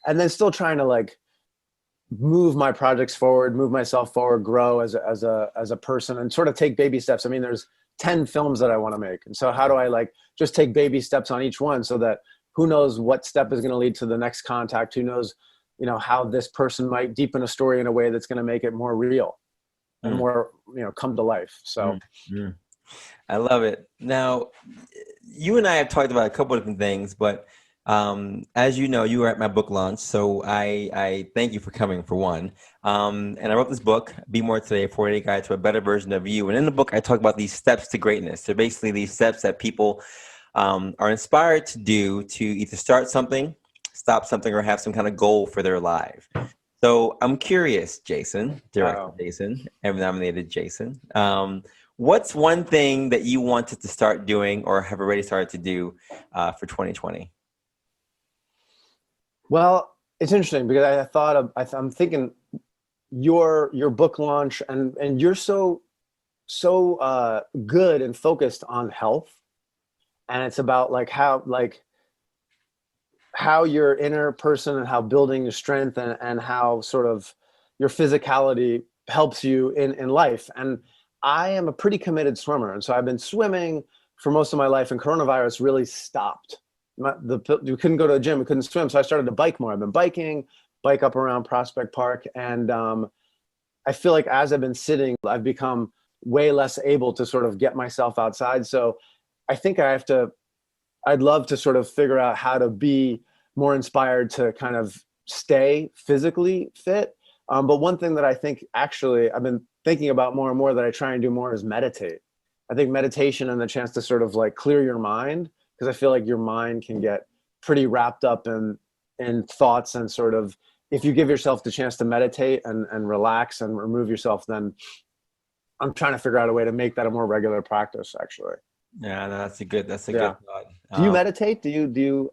and then still trying to like move my projects forward, move myself forward, grow as a person, and sort of take baby steps. I mean, there's 10 films that I want to make. And so how do I like just take baby steps on each one, so that who knows what step is going to lead to the next contact? Who knows, you know, how this person might deepen a story in a way that's going to make it more real and more, you know, come to life. So
I love it. Now, you and I have talked about a couple of different things, but as you know, you were at my book launch, so I thank you for coming, for one. And I wrote this book, Be More Today, a 4-day guide to a better version of you. And in the book, I talk about these steps to greatness. They're basically these steps that people are inspired to do to either start something, stop something, or have some kind of goal for their life. So I'm curious, Jayson, director Jayson, Emmy-nominated Jayson. What's one thing that you wanted to start doing or have already started to do for 2020?
Well, it's interesting because I'm thinking your book launch and you're so good and focused on health, and it's about like how your inner person and how building your strength and how sort of your physicality helps you in life. And I am a pretty committed swimmer, and so I've been swimming for most of my life, and coronavirus really stopped. We couldn't go to the gym, we couldn't swim, so I started to bike more. I've been bike up around Prospect Park, and I feel like as I've been sitting, I've become way less able to sort of get myself outside. So I think I'd love to sort of figure out how to be more inspired to kind of stay physically fit. But one thing that I think actually I've been thinking about more and more that I try and do more is meditate. I think meditation and the chance to sort of like clear your mind, because I feel like your mind can get pretty wrapped up in thoughts, and sort of, if you give yourself the chance to meditate and relax and remove yourself, then I'm trying to figure out a way to make that a more regular practice, actually.
Yeah, no, that's a good thought.
Do you meditate? Do you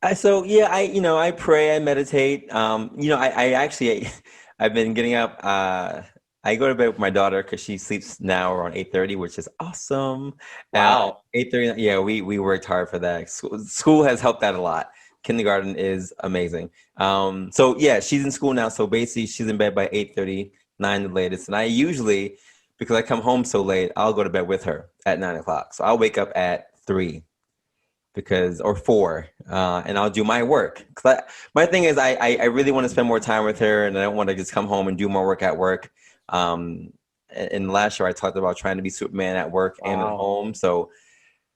I pray, I meditate. I actually, I've been getting up. I go to bed with my daughter because she sleeps now around 8:30, which is awesome.
Wow.
8:30. Yeah, we worked hard for that. School has helped that a lot. Kindergarten is amazing. So yeah, she's in school now. So basically, she's in bed by 8:30, 9 the latest. And I usually, because I come home so late, I'll go to bed with her at 9 o'clock. So I'll wake up at 3 or 4, and I'll do my work. My thing is, I really want to spend more time with her, and I don't want to just come home and do more work at work. And last year I talked about trying to be Superman at work and at home. So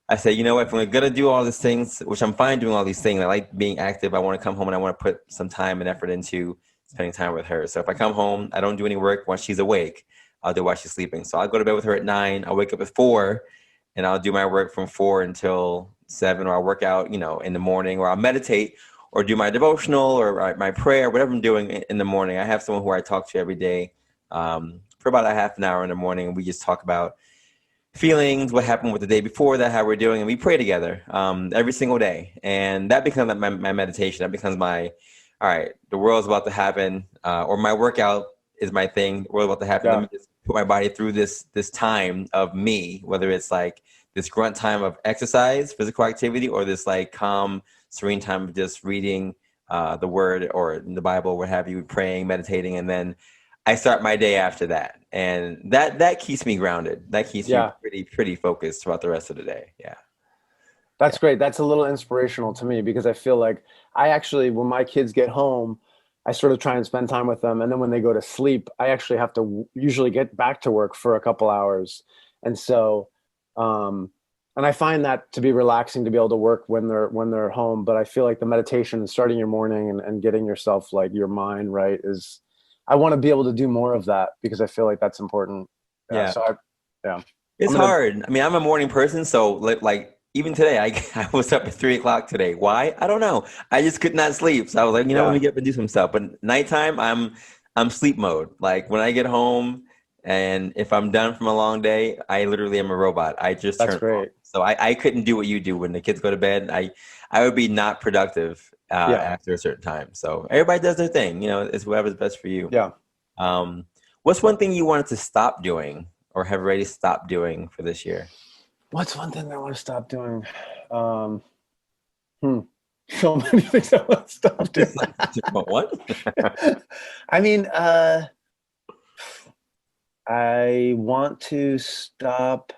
I said, you know what, if we're gonna do all these things, which I'm fine doing all these things, I like being active. I want to come home and I want to put some time and effort into spending time with her. So if I come home, I don't do any work while she's awake. I'll do while she's sleeping. So I'll go to bed with her at 9. I'll wake up at 4, and I'll do my work from 4 until 7, or I'll work out, in the morning, or I'll meditate or do my devotional or my prayer, whatever I'm doing in the morning. I have someone who I talk to every day for about a half an hour in the morning. We just talk about feelings, what happened with the day before that, how we're doing, and we pray together every single day. And that becomes my meditation. That becomes all right, the world's about to happen, or my workout is my thing. The world's about to happen. Let me just put my body through this time of me, whether it's like this grunt time of exercise, physical activity, or this like calm, serene time of just reading the word or the Bible, what have you, praying, meditating, and then I start my day after that. And that keeps me grounded. That keeps me pretty focused throughout the rest of the day. Yeah.
That's great. That's a little inspirational to me, because I feel like I actually, when my kids get home, I sort of try and spend time with them. And then when they go to sleep, I actually have to usually get back to work for a couple hours. And so, and I find that to be relaxing to be able to work when they're home. But I feel like the meditation and starting your morning and getting yourself, like, your mind right, is, I want to be able to do more of that, because I feel like that's important.
Yeah.
So
it's hard. I mean, I'm a morning person. So like even today, I was up at 3 o'clock today. Why? I don't know. I just could not sleep. So I was like, let me get up and do some stuff. But nighttime, I'm sleep mode. Like when I get home, and if I'm done from a long day, I literally am a robot. I just turn
great.
on. So I couldn't do what you do when the kids go to bed. I would be not productive after a certain time. So everybody does their thing. It's whatever's best for you.
Yeah.
What's one thing you wanted to stop doing or have already stopped doing for this year?
What's one thing I want to stop doing? So many things I want to stop doing.
What?
I mean, I want to stop.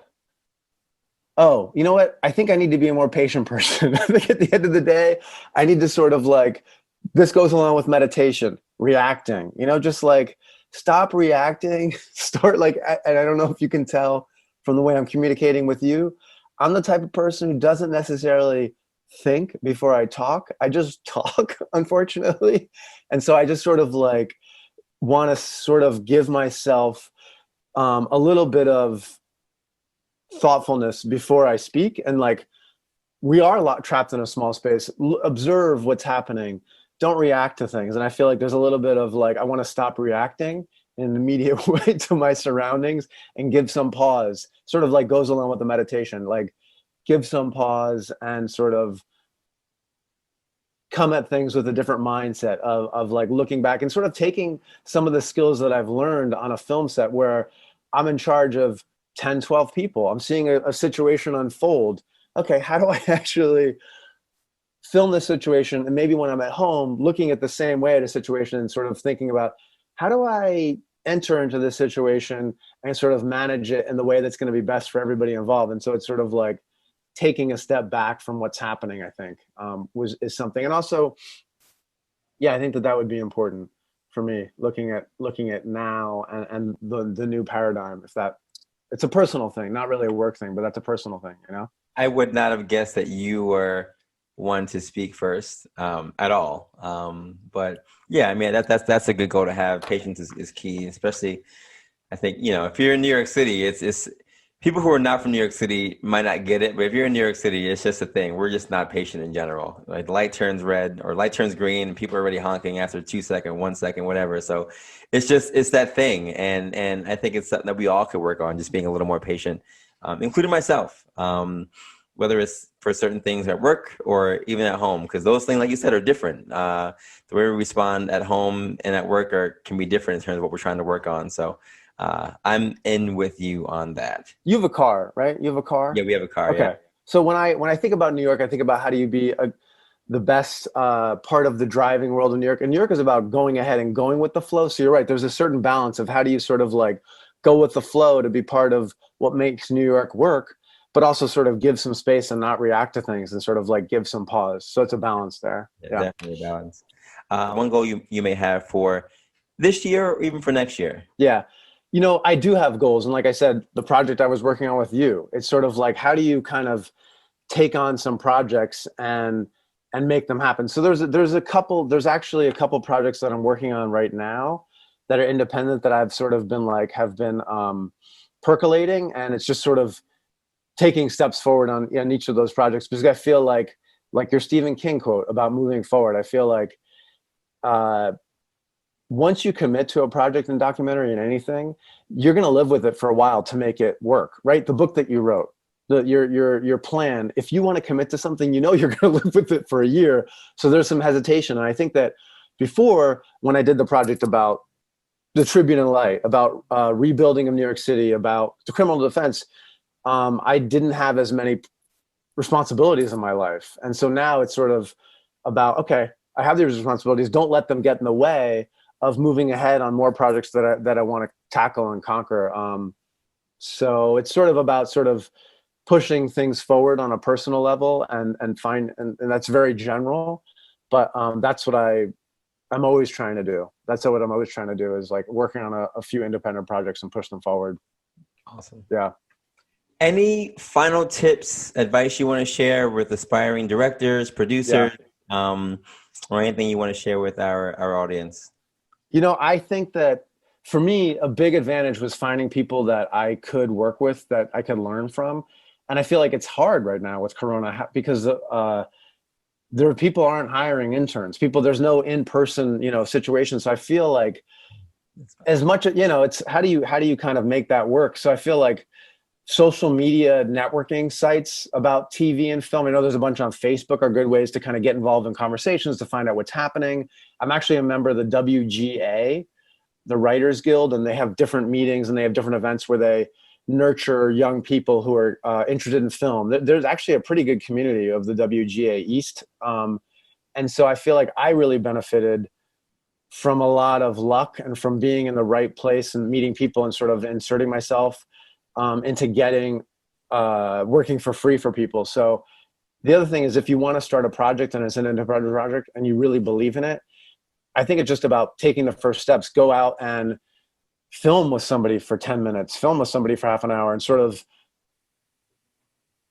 Oh, you know what? I think I need to be a more patient person. I think at the end of the day, I need to sort of, like, this goes along with meditation, reacting, just like stop reacting, start, like, and I don't know if you can tell from the way I'm communicating with you, I'm the type of person who doesn't necessarily think before I talk. I just talk, unfortunately. And so I just sort of, like, want to sort of give myself a little bit of thoughtfulness before I speak. And, like, we are a lot trapped in a small space. Observe what's happening. Don't react to things. And I feel like there's a little bit of, like, I want to stop reacting in an immediate way to my surroundings and give some pause. Sort of like goes along with the meditation, like give some pause and sort of come at things with a different mindset of like looking back and sort of taking some of the skills that I've learned on a film set where I'm in charge of 10, 12 people. I'm seeing a situation unfold. Okay, how do I actually film this situation? And maybe when I'm at home, looking at the same way at a situation and sort of thinking about, how do I enter into this situation and sort of manage it in the way that's going to be best for everybody involved? And so it's sort of like taking a step back from what's happening, I think, is something. And also, yeah, I think that would be important for me, looking at now and the new paradigm. If that, it's a personal thing, not really a work thing, but that's a personal thing,
I would not have guessed that you were one to speak first at all. But yeah, I mean, that's a good goal to have. Patience is key, especially, I think, if you're in New York City, it's people who are not from New York City might not get it, but if you're in New York City, it's just a thing. We're just not patient in general. Like the light turns red or light turns green and people are already honking after 2 seconds, 1 second, whatever. So it's that thing. And I think it's something that we all could work on, just being a little more patient, including myself. whether it's for certain things at work or even at home, because those things, like you said, are different. The way we respond at home and at work can be different in terms of what we're trying to work on. So I'm in with you on that.
You have a car, right? You have a car?
Yeah, we have a car.
Okay.
Yeah.
So when I think about New York, I think about how do you be the best part of the driving world in New York. And New York is about going ahead and going with the flow. So you're right. There's a certain balance of how do you sort of like go with the flow to be part of what makes New York work, but also sort of give some space and not react to things and sort of like give some pause. So it's a balance there.
Yeah. Definitely a balance. One goal you may have for this year or even for next year.
Yeah. You know, I do have goals. And like I said, the project I was working on with you, it's sort of like, how do you kind of take on some projects and make them happen? So there's actually a couple projects that I'm working on right now that are independent that I've sort of been like, have been percolating. And it's just sort of taking steps forward on each of those projects, because I feel like your Stephen King quote about moving forward, I feel like, once you commit to a project in documentary and anything, you're going to live with it for a while to make it work, right? The book that you wrote, your plan, if you want to commit to something, you know you're going to live with it for a year. So there's some hesitation. And I think that before, when I did the project about the Tribune and Light, about rebuilding of New York City, about the criminal defense, I didn't have as many responsibilities in my life. And so now it's sort of about, okay, I have these responsibilities. Don't let them get in the way of moving ahead on more projects that I want to tackle and conquer. So it's sort of about sort of pushing things forward on a personal level and that's very general, but that's what I'm always trying to do. That's what I'm always trying to do, is like working on a few independent projects and push them forward.
Awesome.
Yeah.
Any final tips, advice you want to share with aspiring directors, producers, or anything you want to share with our audience?
You know, I think that for me, a big advantage was finding people that I could work with, that I could learn from. And I feel like it's hard right now with Corona because people aren't hiring interns. There's no in-person, situation. So I feel like as much, it's how do you kind of make that work? So I feel like social media networking sites about TV and film, I know there's a bunch on Facebook, are good ways to kind of get involved in conversations, to find out what's happening. I'm actually a member of the WGA, the Writers Guild, and they have different meetings and they have different events where they nurture young people who are interested in film. There's actually a pretty good community of the WGA East. And so I feel like I really benefited from a lot of luck and from being in the right place and meeting people and sort of inserting myself into getting working for free for people. So the other thing is, if you want to start a project and it's an independent project and you really believe in it, I think it's just about taking the first steps. Go out and film with somebody for 10 minutes, film with somebody for half an hour, and sort of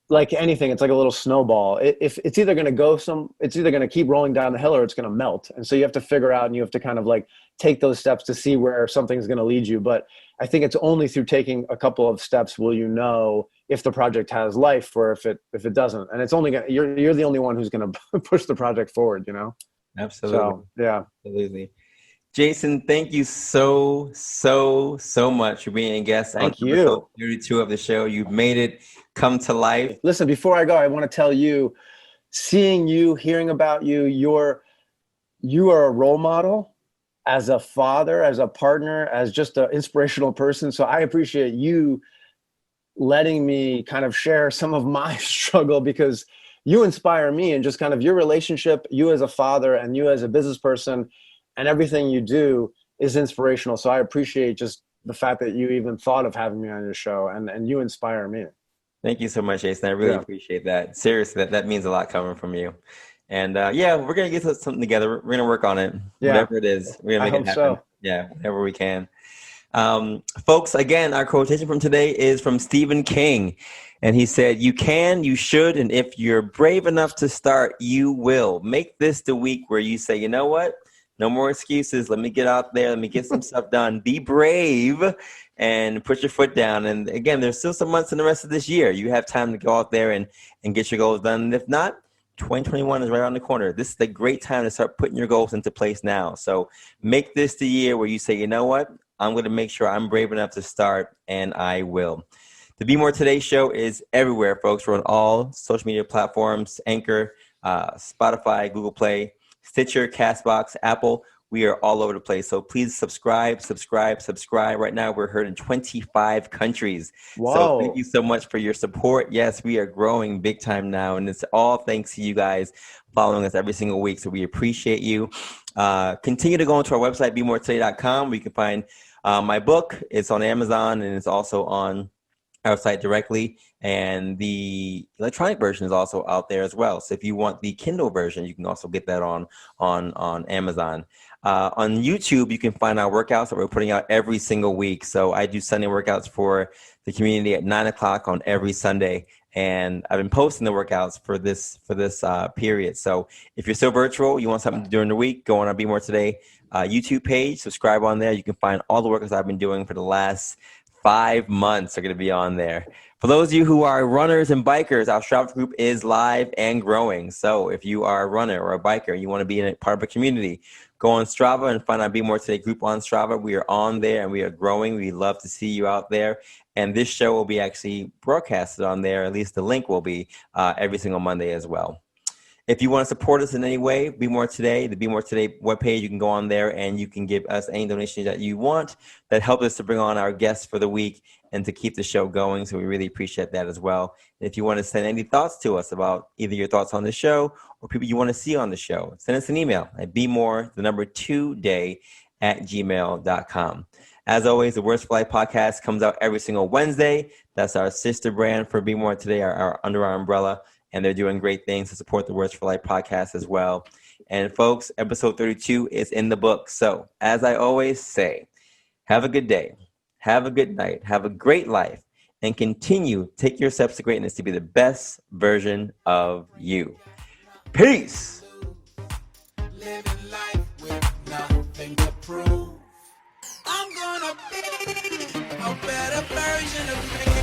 like anything, it's like a little snowball. If it's either going to keep rolling down the hill or it's going to melt. And so you have to figure out, and you have to kind of like take those steps to see where something's going to lead you. But I think it's only through taking a couple of steps will you know if the project has life or if it doesn't. And it's only you're the only one who's going to push the project forward,
Absolutely.
So, yeah.
Absolutely. Jayson, thank you so much for being a guest on episode 32 of the show. You've made it come to life.
Listen, before I go, I want to tell you, seeing you, hearing about you, you are a role model as a father, as a partner, as just an inspirational person. So I appreciate you letting me kind of share some of my struggle, because you inspire me, and just kind of your relationship, you as a father and you as a business person, and everything you do is inspirational. So I appreciate just the fact that you even thought of having me on your show, and you inspire me.
Thank you so much, Jayson. I really appreciate that. Seriously, that means a lot coming from you. And we're going to get something together. We're going to work on it. Yeah. Whatever it is, we're going to make it happen. So. Yeah, whatever we can. Folks, again, our quotation from today is from Stephen King. And he said, "You can, you should, and if you're brave enough to start, you will. Make this the week where you say, you know what? No more excuses. Let me get out there. Let me get some stuff done. Be brave and put your foot down." And again, there's still some months in the rest of this year. You have time to go out there and get your goals done. And if not, 2021 is right around the corner. This is a great time to start putting your goals into place now. So make this the year where you say, you know what? I'm going to make sure I'm brave enough to start, and I will. The Be More Today show is everywhere, folks. We're on all social media platforms, Anchor, Spotify, Google Play, Stitcher, Castbox, Apple. We are all over the place. So please subscribe. Right now, we're heard in 25 countries.
Whoa.
So thank you so much for your support. Yes, we are growing big time now. And it's all thanks to you guys following us every single week. So we appreciate you. Continue to go onto our website, BeMoreToday.com, where you can find my book. It's on Amazon, and it's also on our site directly, and the electronic version is also out there as well. So if you want the Kindle version, you can also get that on Amazon. On YouTube, you can find our workouts that we're putting out every single week. So I do Sunday workouts for the community at 9 o'clock on every Sunday, and I've been posting the workouts for this period. So if you're still virtual, you want something to do during the week, go on our Be More Today YouTube page, subscribe on there. You can find all the workouts I've been doing for the last 5 months are going to be on there. For those of you who are runners and bikers, our Strava group is live and growing. So if you are a runner or a biker and you want to be in a part of a community, go on Strava and find our Be More Today group on Strava. We are on there and we are growing. We love to see you out there. And this show will be actually broadcasted on there. At least the link will be every single Monday as well. If you want to support us in any way, Be More Today, the Be More Today webpage, you can go on there and you can give us any donations that you want that help us to bring on our guests for the week and to keep the show going. So we really appreciate that as well. And if you want to send any thoughts to us about either your thoughts on the show or people you want to see on the show, send us an email at bemore2day@gmail.com. As always, the Words for Life podcast comes out every single Wednesday. That's our sister brand for Be More Today, our under our umbrella. And they're doing great things to support the Words for Life podcast as well. And folks, episode 32 is in the book. So as I always say, have a good day, have a good night, have a great life, and continue, take your steps to greatness to be the best version of you. Peace.
Living life with nothing to prove. I'm gonna be a better version of me.